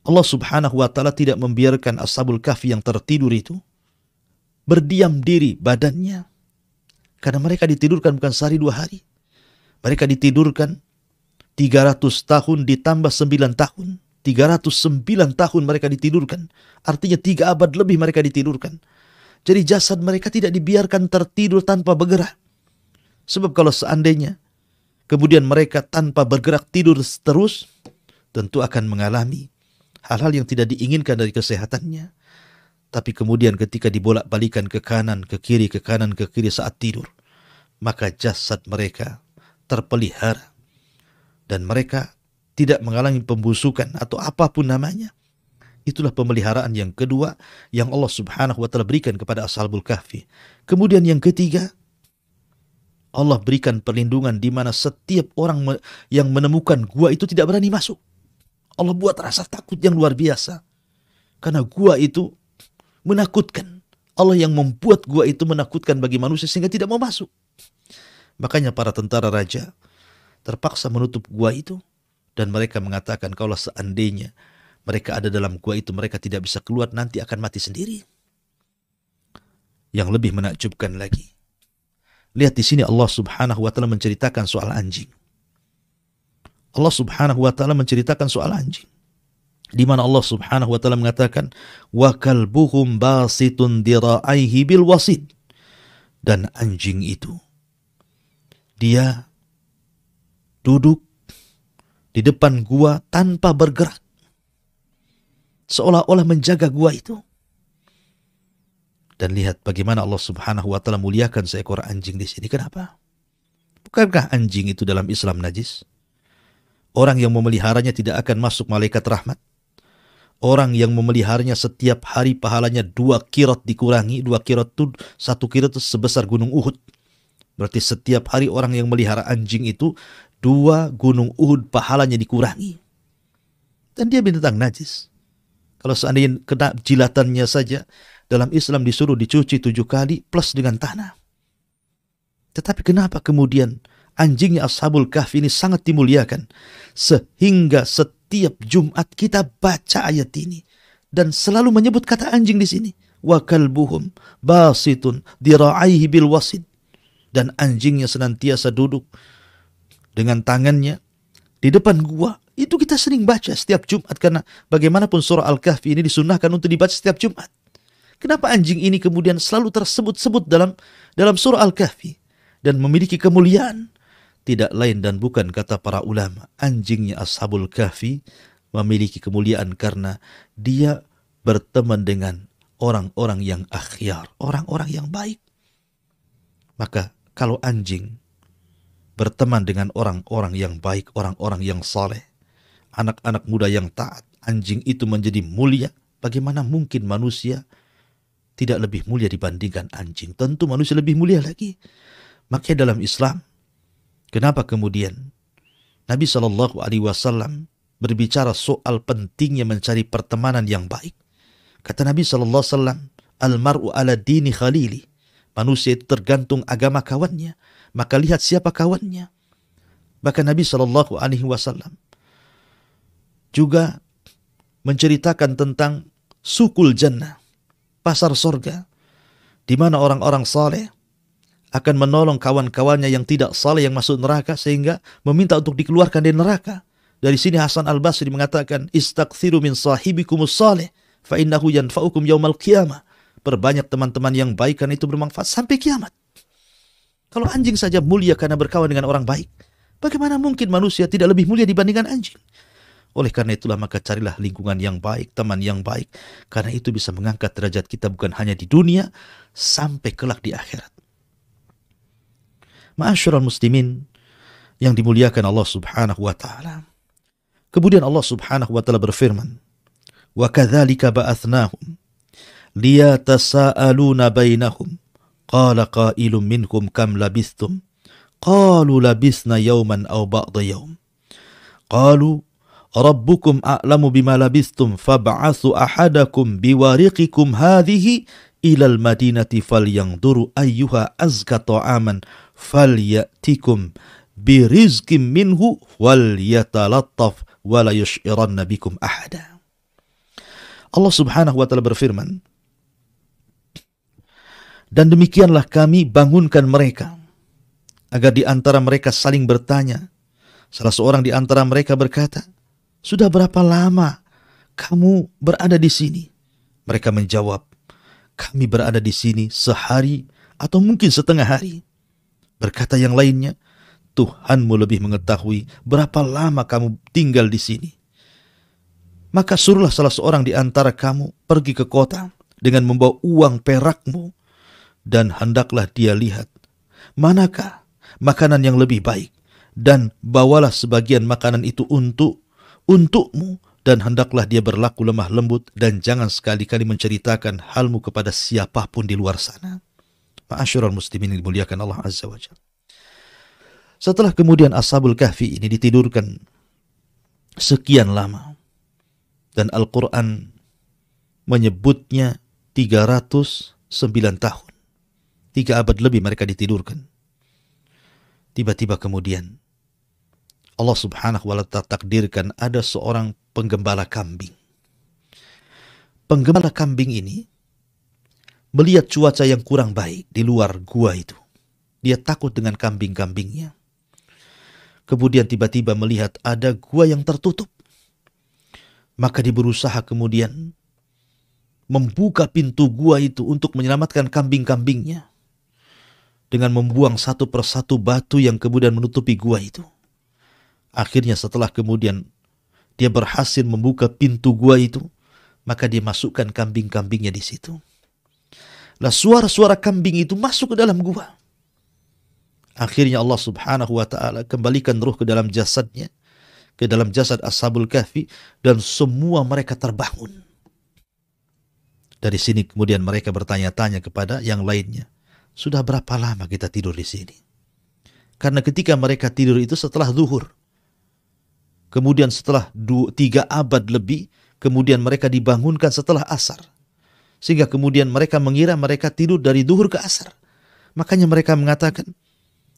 Speaker 2: Allah Subhanahu wa taala tidak membiarkan Ashabul Kahfi yang tertidur itu berdiam diri badannya. Karena mereka ditidurkan bukan sehari dua hari. Mereka ditidurkan 300 tahun ditambah 9 tahun. 309 tahun mereka ditidurkan. Artinya 3 abad lebih mereka ditidurkan. Jadi jasad mereka tidak dibiarkan tertidur tanpa bergerak. Sebab kalau seandainya kemudian mereka tanpa bergerak tidur terus, tentu akan mengalami hal-hal yang tidak diinginkan dari kesehatannya. Tapi kemudian ketika dibolak-balikan ke kanan, ke kiri, ke kanan, ke kiri saat tidur, maka jasad mereka terpelihara. Dan mereka tidak mengalami pembusukan atau apapun namanya. Itulah pemeliharaan yang kedua yang Allah Subhanahu wa taala berikan kepada Ashabul Kahfi. Kemudian yang ketiga, Allah berikan perlindungan di mana setiap orang yang menemukan gua itu tidak berani masuk. Allah buat rasa takut yang luar biasa. Karena gua itu menakutkan. Allah yang membuat gua itu menakutkan bagi manusia sehingga tidak mau masuk. Makanya para tentara raja terpaksa menutup gua itu, dan mereka mengatakan kalau seandainya mereka ada dalam gua itu, mereka tidak bisa keluar, nanti akan mati sendiri. Yang lebih menakjubkan lagi, lihat di sini Allah Subhanahu wa taala menceritakan soal anjing. Allah Subhanahu wa taala menceritakan soal anjing, di mana Allah Subhanahu wa taala mengatakan wa kalbuhum basitun dira'aihi bil wasid. Dan anjing itu dia duduk di depan gua tanpa bergerak, seolah-olah menjaga gua itu. Dan lihat bagaimana Allah Subhanahu wa taala muliakan seekor anjing di sini. Kenapa? Bukankah anjing itu dalam Islam najis? Orang yang memeliharanya tidak akan masuk malaikat rahmat. Orang yang memeliharanya setiap hari pahalanya 2 kirot dikurangi. 2 kirot itu, 1 kirot itu sebesar gunung Uhud. Berarti setiap hari orang yang melihara anjing itu 2 gunung Uhud pahalanya dikurangi. Dan dia binatang najis. Kalau seandainya kena jilatannya saja, dalam Islam disuruh dicuci 7 kali plus dengan tanah. Tetapi kenapa kemudian anjingnya Ashabul Kahfi ini sangat dimuliakan? Sehingga setiap Jumat kita baca ayat ini. Dan selalu menyebut kata anjing di sini. Wa kalbuhum basitun dira'aihi bil wasid. Dan anjingnya senantiasa duduk dengan tangannya di depan gua. Itu kita sering baca setiap Jumat. Karena bagaimanapun surah Al-Kahfi ini disunnahkan untuk dibaca setiap Jumat. Kenapa anjing ini kemudian selalu tersebut-sebut dalam surah Al-Kahfi dan memiliki kemuliaan? Tidak lain dan bukan kata para ulama, anjingnya Ashabul Kahfi memiliki kemuliaan karena dia berteman dengan orang-orang yang akhyar, orang-orang yang baik. Maka kalau anjing berteman dengan orang-orang yang baik, orang-orang yang saleh, anak-anak muda yang taat, anjing itu menjadi mulia. Bagaimana mungkin manusia tidak lebih mulia dibandingkan anjing? Tentu manusia lebih mulia lagi. Makanya dalam Islam, kenapa kemudian Nabi SAW berbicara soal pentingnya mencari pertemanan yang baik? Kata Nabi SAW, Al-mar'u ala dini khalili. Manusia itu tergantung agama kawannya. Maka lihat siapa kawannya. Bahkan Nabi SAW juga menceritakan tentang sukul jannah, pasar sorga, di mana orang-orang saleh akan menolong kawan-kawannya yang tidak saleh yang masuk neraka sehingga meminta untuk dikeluarkan dari neraka. Dari sini Hasan Al-Basri mengatakan, istaghfiru min sahibikumus saleh fa innahu yanfa'ukum yaumal qiyamah. Perbanyak teman-teman yang baik karena itu bermanfaat sampai kiamat. Kalau anjing saja mulia karena berkawan dengan orang baik, bagaimana mungkin manusia tidak lebih mulia dibandingkan anjing? Oleh karena itulah maka carilah lingkungan yang baik, teman yang baik. Karena itu bisa mengangkat derajat kita bukan hanya di dunia, sampai kelak di akhirat. Ma'asyiral muslimin yang dimuliakan Allah Subhanahu wa taala. Kemudian Allah Subhanahu wa taala berfirman, "Wa kadzalika ba'athnahum liyatasaaluna bainahum qala qailun minkum kam labistum qalu labisna yawman aw ba'da yawm qalu rabbukum a'lamu bima labistum fab'atsu ahadakum biwariqikum hadhihi ilal madinati falyanzuru ayyuha azka ta'aman falyatikum birizqim minhu wal yatalattaf wala yush'iranna bikum ahada." Allah Subhanahu wa taala berfirman, dan demikianlah kami bangunkan mereka agar di antara mereka saling bertanya. Salah seorang di antara mereka berkata, "Sudah berapa lama kamu berada di sini?" Mereka menjawab, "Kami berada di sini sehari atau mungkin setengah hari." Berkata yang lainnya, "Tuhanmu lebih mengetahui berapa lama kamu tinggal di sini. Maka suruhlah salah seorang di antara kamu pergi ke kota dengan membawa uang perakmu, dan hendaklah dia lihat manakah makanan yang lebih baik, dan bawalah sebagian makanan itu untukmu, dan hendaklah dia berlaku lemah lembut, dan jangan sekali-kali menceritakan halmu kepada siapapun di luar sana." Ma'asyiral muslimin yang dimuliakan Allah Azza wa Jalla. Setelah kemudian Ashabul Kahfi ini ditidurkan sekian lama, dan Al-Quran menyebutnya 309 tahun. 3 abad lebih mereka ditidurkan. Tiba-tiba kemudian Allah Subhanahu wa ta'ala takdirkan ada seorang penggembala kambing. Penggembala kambing ini melihat cuaca yang kurang baik di luar gua itu. Dia takut dengan kambing-kambingnya. Kemudian tiba-tiba melihat ada gua yang tertutup. Maka dia berusaha kemudian membuka pintu gua itu untuk menyelamatkan kambing-kambingnya, dengan membuang satu persatu batu yang kemudian menutupi gua itu. Akhirnya setelah kemudian dia berhasil membuka pintu gua itu, maka dia masukkan kambing-kambingnya di situ. Lah suara-suara kambing itu masuk ke dalam gua. Akhirnya Allah Subhanahu wa ta'ala kembalikan ruh ke dalam jasadnya. ke dalam jasad Ashabul Kahfi dan semua mereka terbangun. Dari sini kemudian mereka bertanya-tanya kepada yang lainnya, sudah berapa lama kita tidur di sini? Karena ketika mereka tidur itu setelah zuhur, kemudian setelah 3 abad lebih, kemudian mereka dibangunkan setelah asar. Sehingga kemudian mereka mengira mereka tidur dari zuhur ke asar. Makanya mereka mengatakan,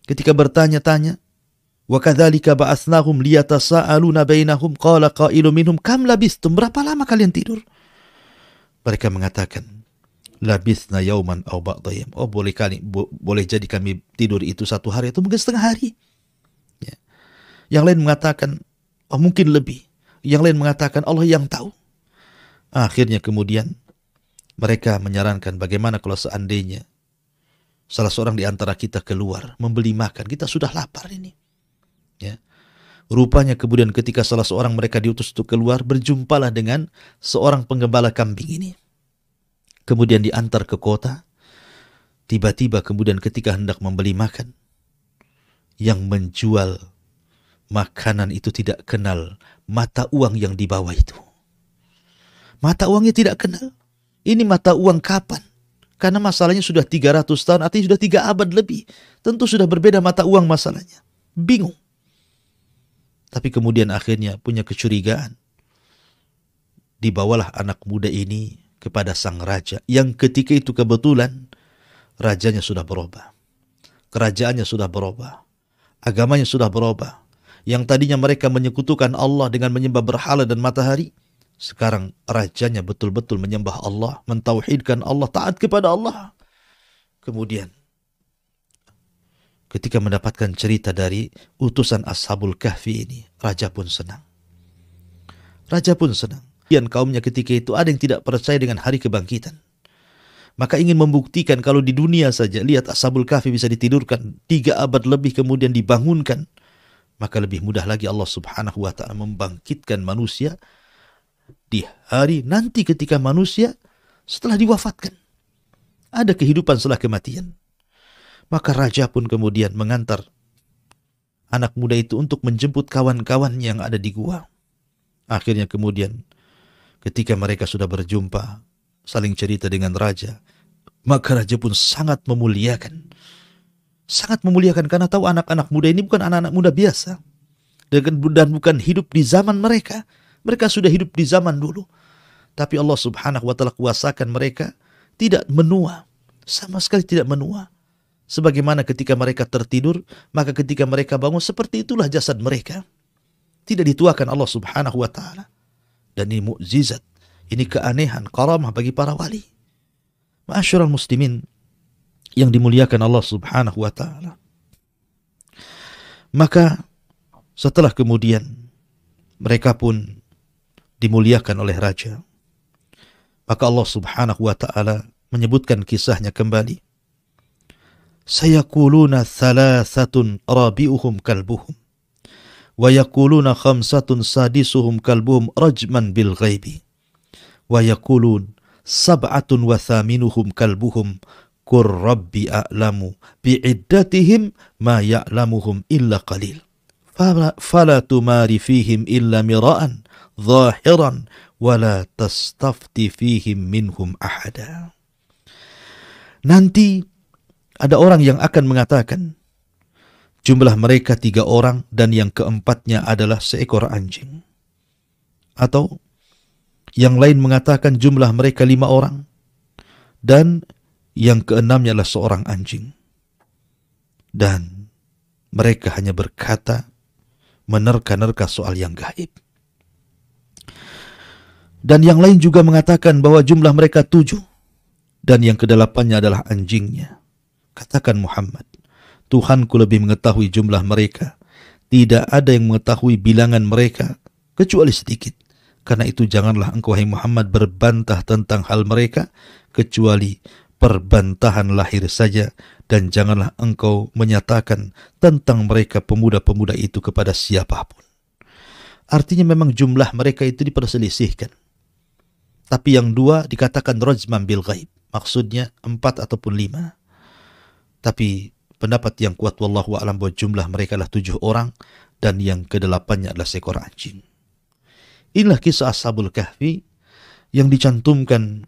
Speaker 2: ketika bertanya-tanya, wa kadzalika ba'atsnahum liyatasaaluna bainahum qala qailun minhum kam labistum, berapa lama kalian tidur? Mereka mengatakan, labisna yauman aw ba'da yaum. Oh, boleh jadi kami tidur itu 1 hari atau mungkin setengah hari. Ya. Yang lain mengatakan, oh mungkin lebih. Yang lain mengatakan Allah yang tahu. Akhirnya kemudian mereka menyarankan, bagaimana kalau seandainya salah seorang di antara kita keluar membeli makan, kita sudah lapar ini. Ya. Rupanya kemudian ketika salah seorang mereka diutus untuk keluar, berjumpalah dengan seorang penggembala kambing ini. Kemudian diantar ke kota. Tiba-tiba kemudian ketika hendak membeli makan, yang menjual makanan itu tidak kenal mata uang yang dibawa itu. Mata uangnya tidak kenal. Ini mata uang kapan? Karena masalahnya sudah 300 tahun, artinya sudah 3 abad lebih. Tentu sudah berbeda mata uang masalahnya. Bingung. Tapi kemudian akhirnya punya kecurigaan. Dibawalah anak muda ini kepada sang raja, yang ketika itu kebetulan rajanya sudah berubah. Kerajaannya sudah berubah. Agamanya sudah berubah. Yang tadinya mereka menyekutukan Allah dengan menyembah berhala dan matahari, sekarang rajanya betul-betul menyembah Allah, mentauhidkan Allah, taat kepada Allah. Kemudian ketika mendapatkan cerita dari utusan Ashabul Kahfi ini, raja pun senang. Raja pun senang. Dan kaumnya ketika itu ada yang tidak percaya dengan hari kebangkitan. Maka ingin membuktikan kalau di dunia saja, lihat Ashabul Kahfi bisa ditidurkan 3 abad lebih kemudian dibangunkan. Maka lebih mudah lagi Allah subhanahu wa ta'ala membangkitkan manusia di hari nanti ketika manusia setelah diwafatkan. Ada kehidupan setelah kematian. Maka raja pun kemudian mengantar anak muda itu untuk menjemput kawan-kawan yang ada di gua. Akhirnya kemudian ketika mereka sudah berjumpa, saling cerita dengan raja, maka raja pun sangat memuliakan. Sangat memuliakan karena tahu anak-anak muda ini bukan anak-anak muda biasa. Dan bukan hidup di zaman mereka. Mereka sudah hidup di zaman dulu. Tapi Allah subhanahu wa ta'ala kuasakan mereka tidak menua. Sama sekali tidak menua. Sebagaimana ketika mereka tertidur, maka ketika mereka bangun, seperti itulah jasad mereka. Tidak dituakan Allah subhanahu wa ta'ala. Dan ini mukjizat, ini keanehan, karamah bagi para wali. Ma'asyiral muslimin yang dimuliakan Allah subhanahu wa ta'ala. Maka setelah kemudian mereka pun dimuliakan oleh raja, maka Allah subhanahu wa ta'ala menyebutkan kisahnya kembali. Sayaquluna thalathatun rabi'uhum kalbuhum wa yaquluna khamsatun sadisuhum kalbuhum rajman bil ghaibi wa yaqulun sab'atun wa thaminuhum kalbuhum qur rabbi a'lamu bi'iddatihim ma ya'lamuhum illa qalil fala tumari fihim illa mira'an zahiran wa la tastafti fihim minhum ahada. Nanti ada orang yang akan mengatakan jumlah mereka 3 orang dan yang keempatnya adalah seekor anjing. Atau yang lain mengatakan jumlah mereka 5 orang dan yang keenamnya adalah seorang anjing. Dan mereka hanya berkata, menerka-nerka soal yang gaib. Dan yang lain juga mengatakan bahwa jumlah mereka 7 dan yang kedelapannya adalah anjingnya. Katakan Muhammad, Tuhanku lebih mengetahui jumlah mereka. Tidak ada yang mengetahui bilangan mereka kecuali sedikit. Karena itu janganlah engkau hai Muhammad berbantah tentang hal mereka kecuali perbantahan lahir saja, dan janganlah engkau menyatakan tentang mereka pemuda-pemuda itu kepada siapapun. Artinya memang jumlah mereka itu diperselisihkan. Tapi yang 2 dikatakan rajman bil ghaib. Maksudnya 4 ataupun 5. Tapi pendapat yang kuat wallahu a'lam bahwa jumlah mereka adalah 7 orang dan yang ke-8-nya adalah seekor anjing. Inilah kisah Ashabul Kahfi yang dicantumkan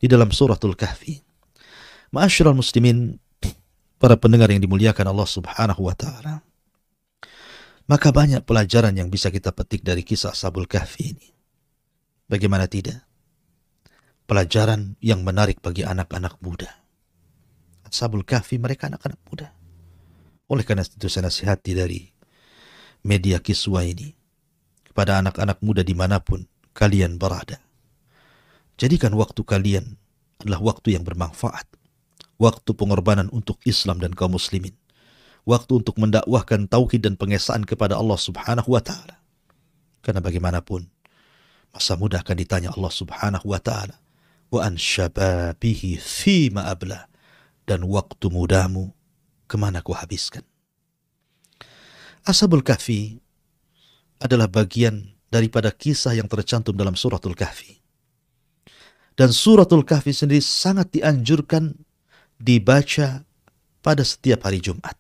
Speaker 2: di dalam suratul Kahfi. Ma'asyiral muslimin, para pendengar yang dimuliakan Allah Subhanahu wa taala. Maka banyak pelajaran yang bisa kita petik dari kisah Ashabul Kahfi ini. Bagaimana tidak? Pelajaran yang menarik bagi anak-anak muda. Ashabul Kahfi mereka anak-anak muda. Oleh karena itu saya nasihati dari media Kiswah ini kepada anak-anak muda dimanapun kalian berada. Jadikan waktu kalian adalah waktu yang bermanfaat. Waktu pengorbanan untuk Islam dan kaum muslimin. Waktu untuk mendakwahkan tauhid dan pengesaan kepada Allah Subhanahu wa taala. Karena bagaimanapun masa muda akan ditanya Allah Subhanahu wa taala, wa an syababihi fima abla, dan waktu mudamu kemana kau habiskan. Ashabul Kahfi adalah bagian daripada kisah yang tercantum dalam suratul Kahfi. Dan suratul Kahfi sendiri sangat dianjurkan dibaca pada setiap hari Jumat.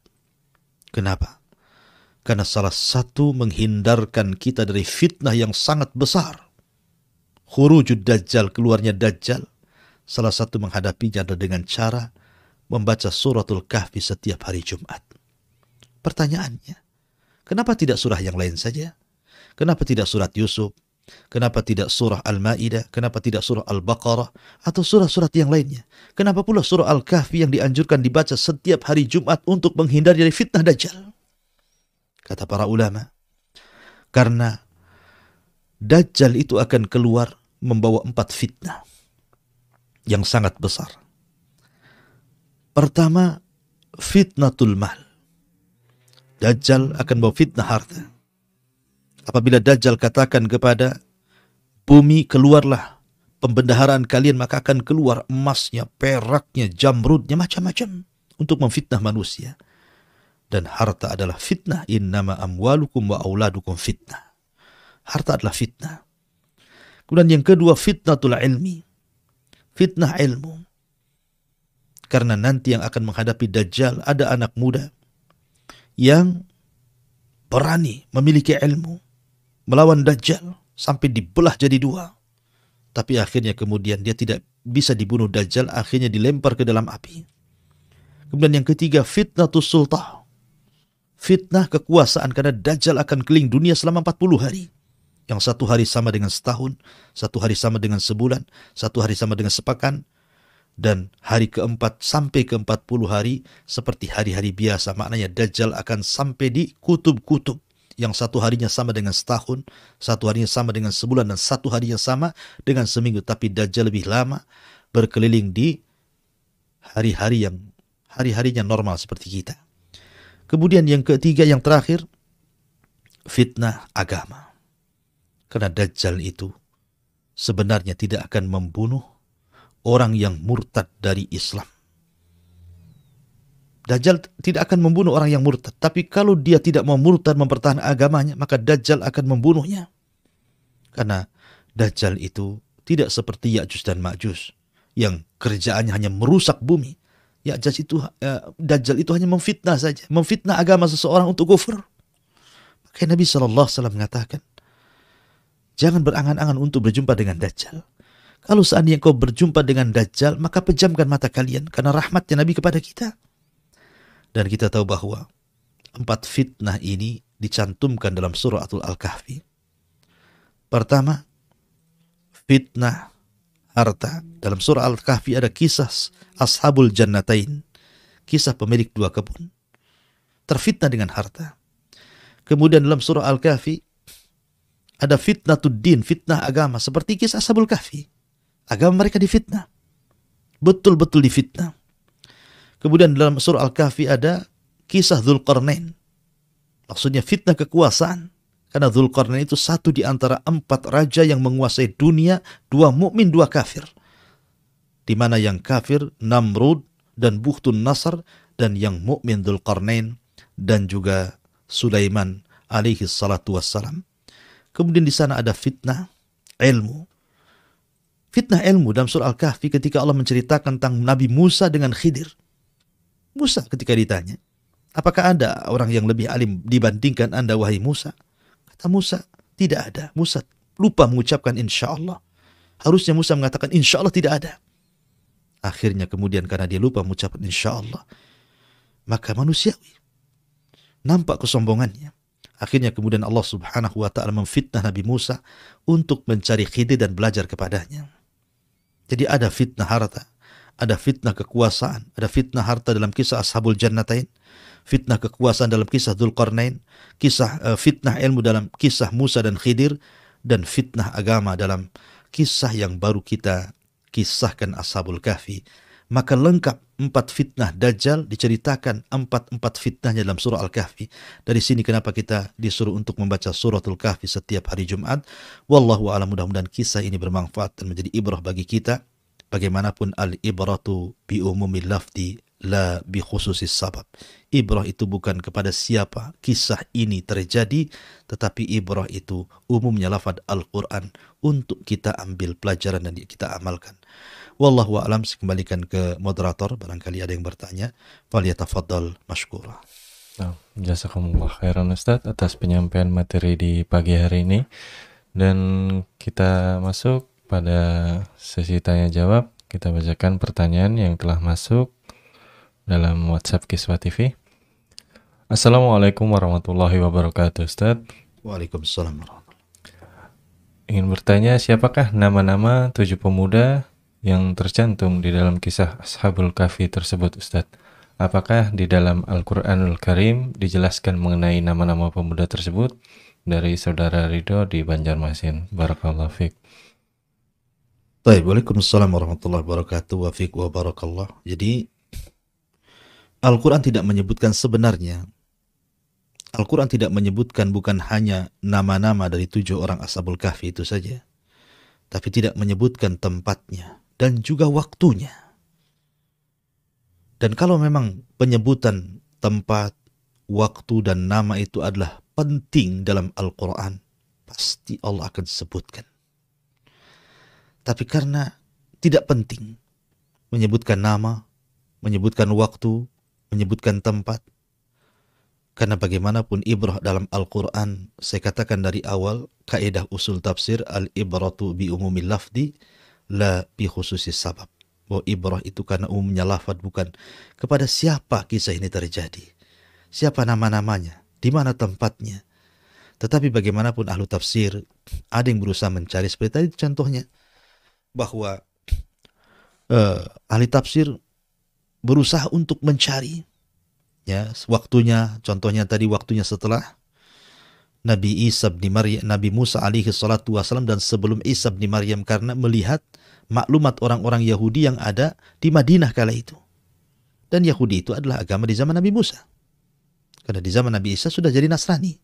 Speaker 2: Kenapa? Karena salah satu menghindarkan kita dari fitnah yang sangat besar. Khurujud Dajjal, keluarnya Dajjal. Salah satu menghadapinya adalah dengan cara membaca suratul Kahfi setiap hari Jumat. Pertanyaannya, kenapa tidak surah yang lain saja? Kenapa tidak surat Yusuf? Kenapa tidak surah Al-Ma'idah? Kenapa tidak surah Al-Baqarah? Atau surah-surat yang lainnya? Kenapa pula surah Al-Kahfi yang dianjurkan dibaca setiap hari Jumat untuk menghindari dari fitnah Dajjal? Kata para ulama, karena Dajjal itu akan keluar membawa 4 fitnah yang sangat besar. Pertama, fitnatul mal. Dajjal akan bawa fitnah harta. Apabila Dajjal katakan kepada bumi, keluarlah pembendaharaan kalian, maka akan keluar emasnya, peraknya, jamrudnya, macam-macam untuk memfitnah manusia. Dan harta adalah fitnah. Innama amwalukum wa auladukum fitnah. Harta adalah fitnah. Kemudian yang kedua, fitnatul ilmi. Fitnah ilmu. Karena nanti yang akan menghadapi Dajjal ada anak muda yang berani memiliki ilmu melawan Dajjal sampai dibelah jadi 2. Tapi akhirnya kemudian dia tidak bisa dibunuh Dajjal, akhirnya dilempar ke dalam api. Kemudian yang ketiga, fitnatus sultah. Fitnah kekuasaan, karena Dajjal akan keliling dunia selama 40 hari. Yang satu hari sama dengan setahun, satu hari sama dengan sebulan, satu hari sama dengan sepekan, dan hari keempat sampai ke-40 hari seperti hari-hari biasa. Maknanya Dajjal akan sampai di kutub-kutub. Yang satu harinya sama dengan setahun, satu harinya sama dengan sebulan, dan satu harinya sama dengan seminggu. Tapi Dajjal lebih lama berkeliling di hari-harinya normal seperti kita. Kemudian yang ketiga, yang terakhir, fitnah agama. Karena Dajjal itu sebenarnya tidak akan membunuh orang yang murtad dari Islam. Dajjal tidak akan membunuh orang yang murtad. Tapi kalau dia tidak mau murtad, mempertahankan agamanya, maka Dajjal akan membunuhnya. Karena Dajjal itu tidak seperti Ya'juj dan Ma'juj yang kerjaannya hanya merusak bumi. Dajjal itu hanya memfitnah saja. Memfitnah agama seseorang untuk kufur. Maka Nabi SAW mengatakan, jangan berangan-angan untuk berjumpa dengan Dajjal. Kalau seandainya kau berjumpa dengan Dajjal, maka pejamkan mata kalian, karena rahmatnya Nabi kepada kita. Dan kita tahu bahwa 4 fitnah ini dicantumkan dalam surah Al-Kahfi. Pertama, fitnah harta. Dalam surah Al-Kahfi ada kisah Ashabul Jannatain, kisah pemilik 2 kebun, terfitnah dengan harta. Kemudian dalam surah Al-Kahfi ada fitnatud din, fitnah agama, seperti kisah Ashabul Kahfi. Agama mereka difitnah, betul-betul difitnah. Kemudian dalam surah Al-Kahfi ada kisah Dzulqarnain. Maksudnya fitnah kekuasaan. Karena Dzulqarnain itu satu di antara 4 raja yang menguasai dunia, 2 mukmin, 2 kafir. Di mana yang kafir Namrud dan Bukhtun Nasr, dan yang mukmin Dzulqarnain dan juga Sulaiman alaihi salatu wassalam. Kemudian di sana ada fitnah ilmu. Fitnah ilmu dalam surah Al-Kahfi ketika Allah menceritakan tentang Nabi Musa dengan Khidir. Musa ketika ditanya, apakah ada orang yang lebih alim dibandingkan Anda wahai Musa? Kata Musa, tidak ada. Musa lupa mengucapkan insya Allah. Harusnya Musa mengatakan insya Allah tidak ada. Akhirnya kemudian karena dia lupa mengucapkan insya Allah, maka manusiawi nampak kesombongannya. Akhirnya kemudian Allah Subhanahu wa ta'ala memfitnah Nabi Musa untuk mencari Khidir dan belajar kepadanya. Jadi ada fitnah harta, ada fitnah kekuasaan, ada fitnah harta dalam kisah Ashabul Jannatain, fitnah kekuasaan dalam kisah Dzulqarnain, fitnah ilmu dalam kisah Musa dan Khidir, dan fitnah agama dalam kisah yang baru kita kisahkan Ashabul Kahfi. Maka lengkap 4 fitnah Dajjal diceritakan 4 fitnahnya dalam surah Al-Kahfi. Dari sini kenapa kita disuruh untuk membaca suratul Kahfi setiap hari Jumat. Wallahu a'lam, mudah-mudahan kisah ini bermanfaat dan menjadi ibrah bagi kita. Bagaimanapun al-ibratu bi umumil lafdi la bi khususis sabab. Ibrah itu bukan kepada siapa kisah ini terjadi, tetapi ibrah itu umumnya lafaz Al-Quran untuk kita ambil pelajaran dan kita amalkan. Wallahu a'lam. Kembalikan ke moderator, barangkali ada yang bertanya. Falyatafaddal mashkura.
Speaker 1: Jazakumullah khairan Ustaz atas penyampaian materi di pagi hari ini. Dan kita masuk pada sesi tanya jawab. Kita bacakan pertanyaan yang telah masuk dalam WhatsApp Kiswah TV. Assalamualaikum warahmatullahi wabarakatuh Ustaz.
Speaker 2: Waalaikumsalam warahmatullahi.
Speaker 1: Ingin bertanya, siapakah nama-nama 7 pemuda yang tercantum di dalam kisah Ashabul Kahfi tersebut Ustaz? Apakah di dalam Al-Quranul Karim dijelaskan mengenai nama-nama pemuda tersebut? Dari Saudara Ridho di Banjarmasin. Barakallahu fiik.
Speaker 2: Baik, waalaikumsalam warahmatullahi wabarakatuh. Wa fiik wa barakallah. Jadi Al-Quran tidak menyebutkan sebenarnya. Al-Quran tidak menyebutkan bukan hanya nama-nama dari 7 orang Ashabul Kahfi itu saja, tapi tidak menyebutkan tempatnya dan juga waktunya. Dan kalau memang penyebutan tempat, waktu, dan nama itu adalah penting dalam Al-Quran, pasti Allah akan sebutkan. Tapi karena tidak penting menyebutkan nama, menyebutkan waktu, menyebutkan tempat, karena bagaimanapun ibrah dalam Al-Quran, saya katakan dari awal, kaidah usul tafsir, al-ibratu bi umumil lafdi la bi khususis sabab. Bahwa ibrah itu karena umumnya lafad, bukan kepada siapa kisah ini terjadi, siapa nama-namanya, di mana tempatnya. Tetapi bagaimanapun ahlu tafsir, ada yang berusaha mencari, seperti tadi contohnya, bahwa ahli tafsir berusaha untuk mencari ya waktunya. Contohnya tadi waktunya setelah Nabi Isa bin Maryam, Nabi Musa alaihi salatu wasallam, dan sebelum Isa bin Maryam, karena melihat maklumat orang-orang Yahudi yang ada di Madinah kala itu. Dan Yahudi itu adalah agama di zaman Nabi Musa. Karena di zaman Nabi Isa sudah jadi Nasrani.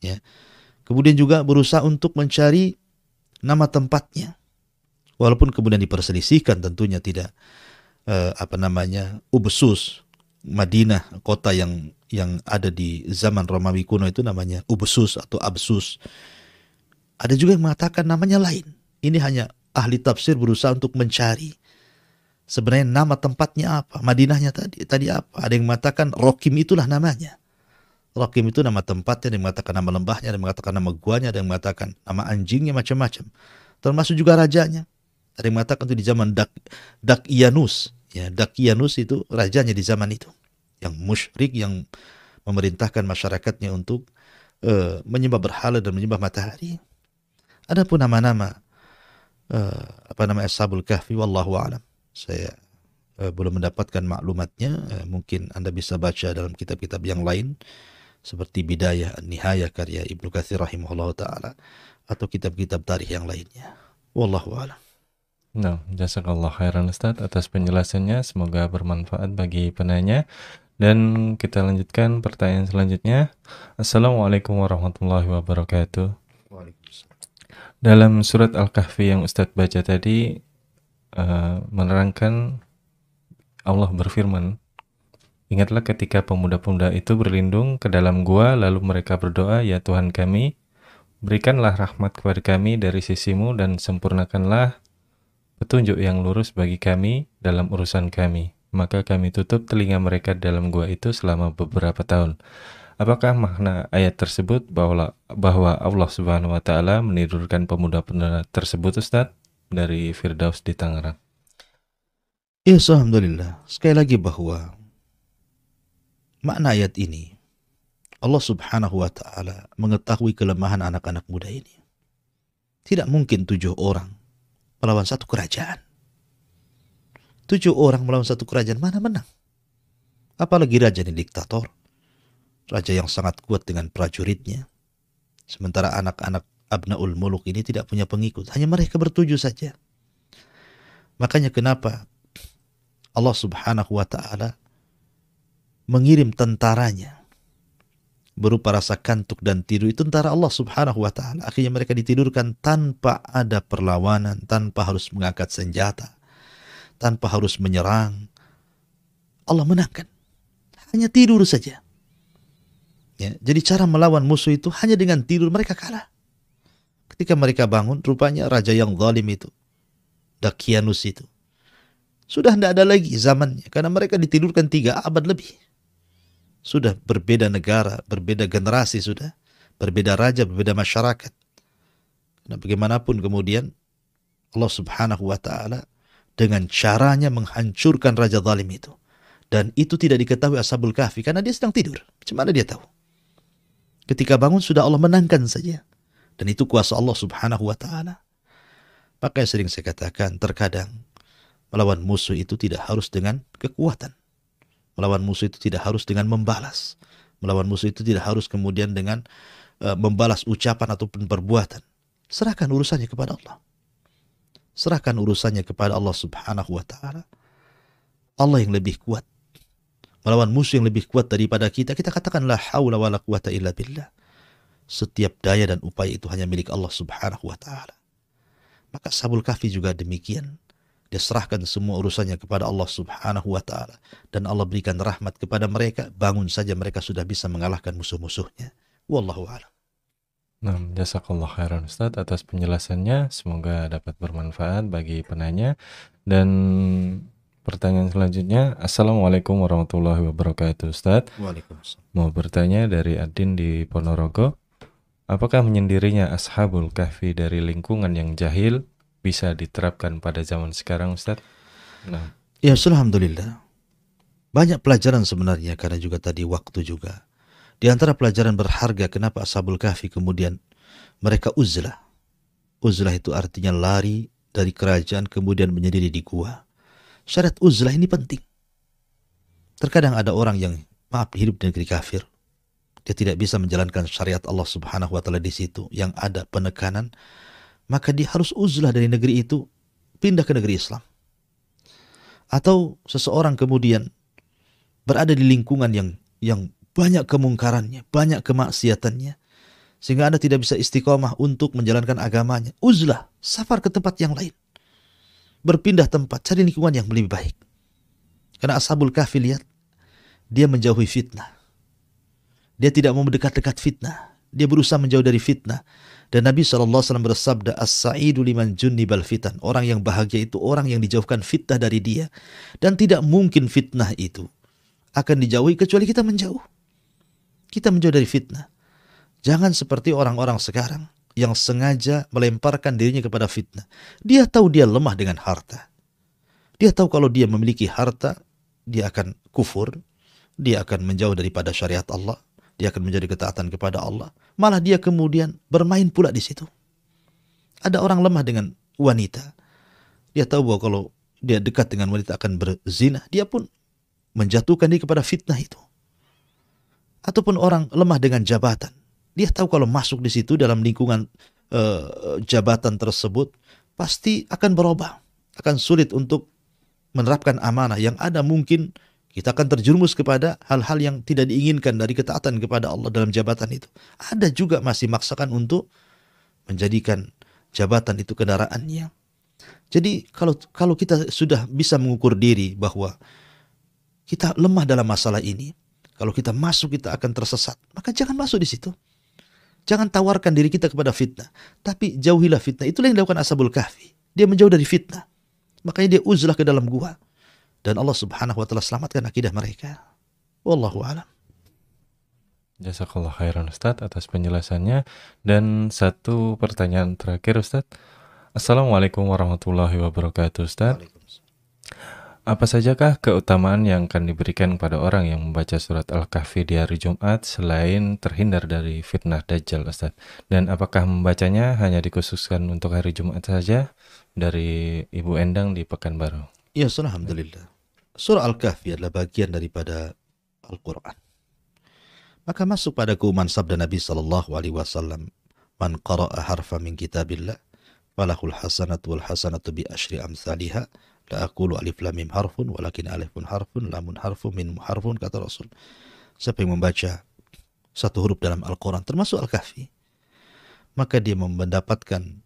Speaker 2: Ya. Kemudian juga berusaha untuk mencari nama tempatnya. Walaupun kemudian diperselisihkan, tentunya tidak Ubsus, Madinah, kota yang ada di zaman Romawi kuno itu namanya Ubsus atau Absus. Ada juga yang mengatakan namanya lain. Ini hanya ahli tafsir berusaha untuk mencari sebenarnya nama tempatnya apa, Madinahnya tadi apa. Ada yang mengatakan Rokim itulah namanya. Rokim itu nama tempatnya, ada yang mengatakan nama lembahnya, ada yang mengatakan nama guanya, ada yang mengatakan nama anjingnya, macam-macam. Termasuk juga rajanya. Ada yang mengatakan itu di zaman Dakyanus. Ya, Dakyanus itu rajanya di zaman itu, yang musyrik, yang memerintahkan masyarakatnya untuk menyembah berhala dan menyembah matahari. Adapun nama-nama Ashabul Kahfi, wallahu a'lam, saya belum mendapatkan maklumatnya. Mungkin Anda bisa baca dalam kitab-kitab yang lain seperti Bidayah An-Nihayah karya Ibnu Katsir rahimahullah taala, atau kitab-kitab tarikh yang lainnya. Wallahu a'lam.
Speaker 1: Nah, jazakallah khairan Ustaz atas penjelasannya, semoga bermanfaat bagi penanya. Dan kita lanjutkan pertanyaan selanjutnya. Assalamualaikum warahmatullahi wabarakatuh.
Speaker 2: Waalaikumsalam.
Speaker 1: Dalam surat Al-Kahfi yang Ustaz baca tadi, menerangkan Allah berfirman, ingatlah ketika pemuda-pemuda itu berlindung ke dalam gua, lalu mereka berdoa, ya Tuhan kami, berikanlah rahmat kepada kami dari sisimu dan sempurnakanlah petunjuk yang lurus bagi kami dalam urusan kami. maka kami tutup telinga mereka dalam gua itu selama beberapa tahun. Apakah makna ayat tersebut bahwa Allah Subhanahu wa taala menidurkan pemuda-pemuda tersebut, Ustaz? Dari Firdaus di Tangerang.
Speaker 2: Ya, alhamdulillah. Sekali lagi bahwa makna ayat ini, Allah Subhanahu wa taala mengetahui kelemahan anak-anak muda ini. Tidak mungkin 7 orang melawan satu kerajaan. 7 orang melawan satu kerajaan, mana menang? Apalagi raja ini diktator. Raja yang sangat kuat dengan prajuritnya. Sementara anak-anak Abnaul Muluk ini tidak punya pengikut. Hanya mereka bertujuh saja. Makanya kenapa Allah Subhanahu wa ta'ala mengirim tentaranya berupa rasa kantuk dan tidur. Itu tentara Allah Subhanahu wa ta'ala. Akhirnya mereka ditidurkan tanpa ada perlawanan, tanpa harus mengangkat senjata, tanpa harus menyerang. Allah menangkan. Hanya tidur saja. Ya, jadi cara melawan musuh itu hanya dengan tidur, mereka kalah. Ketika mereka bangun, rupanya raja yang zalim itu, Dakianus itu, sudah tidak ada lagi zamannya. Karena mereka ditidurkan 3 abad lebih. Sudah berbeda negara, berbeda generasi sudah. Berbeda raja, berbeda masyarakat. Nah, bagaimanapun kemudian Allah Subhanahu wa ta'ala dengan caranya menghancurkan raja zalim itu. Dan itu tidak diketahui Ashabul Kahfi karena dia sedang tidur. Macam mana dia tahu? Ketika bangun sudah Allah menangkan saja. Dan itu kuasa Allah Subhanahu wa ta'ala. Makanya sering saya katakan, terkadang melawan musuh itu tidak harus dengan kekuatan. Melawan musuh itu tidak harus dengan membalas. Melawan musuh itu tidak harus kemudian dengan membalas ucapan ataupun perbuatan. Serahkan urusannya kepada Allah. Serahkan urusannya kepada Allah Subhanahu wa ta'ala. Allah yang lebih kuat. Melawan musuh yang lebih kuat daripada kita, kita katakan la haula wala quwata illa billah. Setiap daya dan upaya itu hanya milik Allah Subhanahu wa ta'ala. Maka Ashabul Kahfi juga demikian. Dia serahkan semua urusannya kepada Allah Subhanahu wa ta'ala. Dan Allah berikan rahmat kepada mereka. Bangun saja mereka sudah bisa mengalahkan musuh-musuhnya. Wallahu a'lam.
Speaker 1: Nah, jazakallah khairan Ustaz atas penjelasannya. Semoga dapat bermanfaat bagi penanya. Dan pertanyaan selanjutnya, Assalamualaikum warahmatullahi wabarakatuh Ustaz.
Speaker 2: Waalaikumsalam.
Speaker 1: Mau bertanya dari Adin di Ponorogo. Apakah menyendirinya Ashabul Kahfi dari lingkungan yang jahil bisa diterapkan pada zaman sekarang, Ustaz? Nah.
Speaker 2: Ya, alhamdulillah. Banyak pelajaran sebenarnya, karena juga tadi waktu juga. Di antara pelajaran berharga kenapa Ashabul Kahfi kemudian mereka uzlah. Uzlah itu artinya lari dari kerajaan kemudian menyendiri di gua. Syariat uzlah ini penting. Terkadang ada orang yang hidup di negeri kafir. Dia tidak bisa menjalankan syariat Allah Subhanahu wa ta'ala di situ. Yang ada penekanan. Maka dia harus uzlah dari negeri itu, pindah ke negeri Islam. Atau seseorang kemudian berada di lingkungan yang banyak kemungkarannya, banyak kemaksiatannya, sehingga Anda tidak bisa istiqomah untuk menjalankan agamanya. Uzlah, safar ke tempat yang lain. Berpindah tempat, cari lingkungan yang lebih baik. Karena Ashabul Kahfi, lihat, dia menjauhi fitnah. Dia tidak mau mendekat-dekat fitnah. Dia berusaha menjauh dari fitnah. Dan Nabi SAW bersabda, As-sa'idu liman junnibal fitan. Orang yang bahagia itu orang yang dijauhkan fitnah dari dia. Dan tidak mungkin fitnah itu akan dijauhi kecuali kita menjauh. Kita menjauh dari fitnah. Jangan seperti orang-orang sekarang yang sengaja melemparkan dirinya kepada fitnah. Dia tahu dia lemah dengan harta. Dia tahu kalau dia memiliki harta, dia akan kufur. Dia akan menjauh daripada syariat Allah. Dia akan menjadi ketaatan kepada Allah. Malah dia kemudian bermain pula di situ. Ada orang lemah dengan wanita. Dia tahu bahwa kalau dia dekat dengan wanita akan berzina. Dia pun menjatuhkan diri kepada fitnah itu. Ataupun orang lemah dengan jabatan. Dia tahu kalau masuk di situ dalam lingkungan jabatan tersebut pasti akan berubah. Akan sulit untuk menerapkan amanah. Yang ada mungkin kita akan terjerumus kepada hal-hal yang tidak diinginkan dari ketaatan kepada Allah dalam jabatan itu. Ada juga masih maksakan untuk menjadikan jabatan itu kendaraannya. Jadi kalau kita sudah bisa mengukur diri bahwa kita lemah dalam masalah ini, kalau kita masuk kita akan tersesat, maka jangan masuk di situ. Jangan tawarkan diri kita kepada fitnah, tapi jauhilah fitnah. Itulah yang dilakukan Ashabul Kahfi. Dia menjauh dari fitnah. Makanya dia uzlah ke dalam gua. dan Allah Subhanahu wa taala selamatkan akidah mereka. Wallahu a'lam.
Speaker 1: Jazakallah khairan Ustadz atas penjelasannya. Dan satu pertanyaan terakhir Ustadz. Assalamualaikum warahmatullahi wabarakatuh Ustadz.
Speaker 2: Waalaikumsalam.
Speaker 1: Apa sajakah keutamaan yang akan diberikan kepada orang yang membaca surat Al-Kahfi di hari Jumat selain terhindar dari fitnah Dajjal Ustadz? Dan apakah membacanya hanya dikhususkan untuk hari Jumat saja? Dari Ibu Endang di Pekanbaru.
Speaker 2: Ya, alhamdulillah. Surah Al-Kahfi adalah bagian daripada Al-Quran. Maka masuk pada keumuman sabda Nabi SAW, "Man qara'a harfa min kitabillah, falahul hasanatu wal hasanatu bi asyri amsalihha, la aqulu alif lam mim harfun, walakin alifun harfun, lamun harfun, min harfun," kata Rasul. Siapa yang membaca satu huruf dalam Al-Quran, termasuk Al-Kahfi, maka dia mendapatkan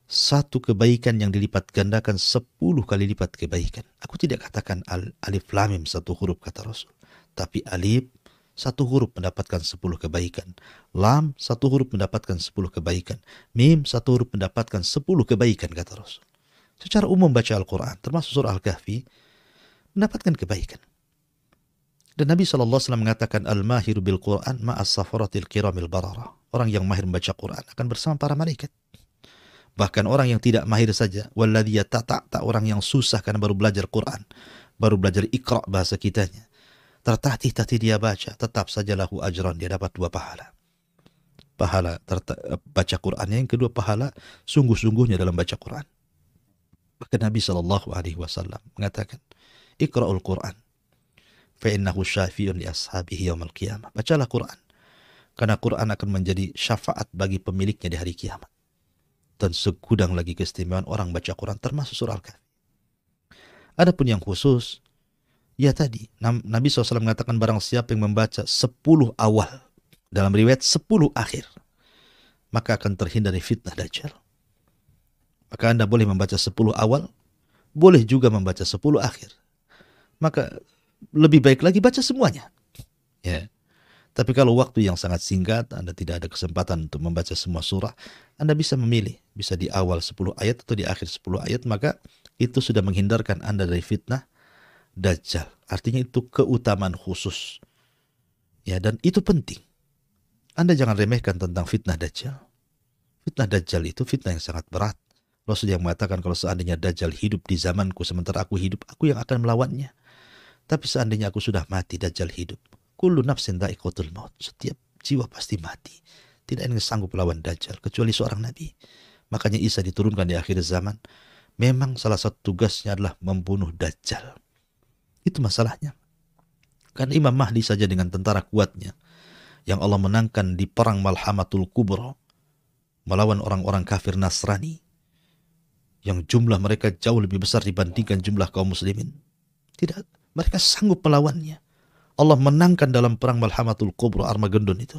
Speaker 2: satu kebaikan yang dilipat gandakan 10 kali lipat kebaikan. Aku tidak katakan alif lam mim satu huruf, kata Rasul, tapi alif satu huruf mendapatkan 10 kebaikan, lam satu huruf mendapatkan 10 kebaikan, mim satu huruf mendapatkan 10 kebaikan, kata Rasul. Secara umum baca Al-Quran, termasuk surah Al-Kahfi, mendapatkan kebaikan. Dan Nabi SAW mengatakan, "Al-mahiru bil Quran ma'as safaratil kiramil barara." Orang yang mahir membaca Quran akan bersama para malaikat. Bahkan orang yang tidak mahir saja, walladhi yata'ta', orang yang susah karena baru belajar Quran, baru belajar Iqra bahasa kitanya, tertatih-tatih dia baca, tetap saja lahu ajran, dia dapat 2 pahala. Pahala baca Quran, yang kedua pahala sungguh-sungguhnya dalam baca Quran. Bahkan Nabi SAW mengatakan, "Iqra'ul Quran, fa innahu syafi'un li ashabihi yaumal qiyamah." Bacalah Quran, karena Quran akan menjadi syafaat bagi pemiliknya di hari kiamat. Dan segudang lagi keistimewaan orang baca Quran, termasuk surah Al-Kahfi. Adapun yang khusus, ya tadi, Nabi SAW mengatakan barang siapa yang membaca 10 awal, dalam riwayat 10 akhir, maka akan terhindar dari fitnah Dajjal. Maka Anda boleh membaca 10 awal, boleh juga membaca 10 akhir. Maka lebih baik lagi baca semuanya. Ya. Tapi kalau waktu yang sangat singkat, Anda tidak ada kesempatan untuk membaca semua surah, Anda bisa memilih, bisa di awal 10 ayat atau di akhir 10 ayat, maka itu sudah menghindarkan Anda dari fitnah Dajjal. Artinya itu keutamaan khusus. Ya, dan itu penting. Anda jangan remehkan tentang fitnah Dajjal. Fitnah Dajjal itu fitnah yang sangat berat. Rasul yang mengatakan kalau seandainya Dajjal hidup di zamanku sementara aku hidup, aku yang akan melawannya. Tapi seandainya aku sudah mati, Dajjal hidup. Kullu nafsin dha'iqatul maut. Setiap jiwa pasti mati. Tidak ada yang sanggup melawan Dajjal kecuali seorang nabi. Makanya Isa diturunkan di akhir zaman. Memang salah satu tugasnya adalah membunuh Dajjal. Itu masalahnya. Karena Imam Mahdi saja dengan tentara kuatnya yang Allah menangkan di perang Malhamatul Kubra melawan orang-orang kafir Nasrani yang jumlah mereka jauh lebih besar dibandingkan jumlah kaum muslimin. Tidak, mereka sanggup melawannya. Allah menangkan dalam perang Malhamatul Kubra, Armageddon itu.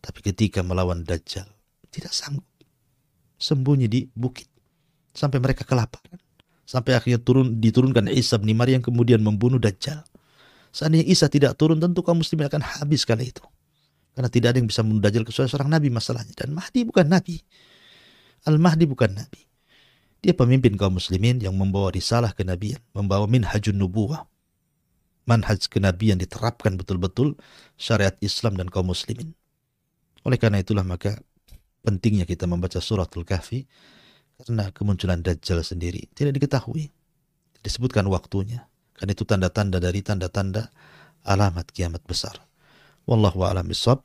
Speaker 2: Tapi ketika melawan Dajjal, tidak sanggup. Sembunyi di bukit sampai mereka kelaparan. Sampai akhirnya diturunkan Isa bin Maryam kemudian membunuh Dajjal. Seandainya Isa tidak turun, tentu kaum muslimin akan habis kala itu. Karena tidak ada yang bisa membunuh Dajjal kecuali seorang nabi masalahnya. Dan Mahdi bukan nabi. Al-Mahdi bukan nabi. Dia pemimpin kaum muslimin yang membawa risalah kenabian, membawa minhajun nubuwah. Manhaj kenabian diterapkan betul-betul syariat Islam dan kaum muslimin. Oleh karena itulah maka pentingnya kita membaca suratul Kahfi, karena kemunculan Dajjal sendiri tidak diketahui. Disebutkan waktunya. Karena itu tanda-tanda dari tanda-tanda alamat kiamat besar. Wallahu a'lam bishawab.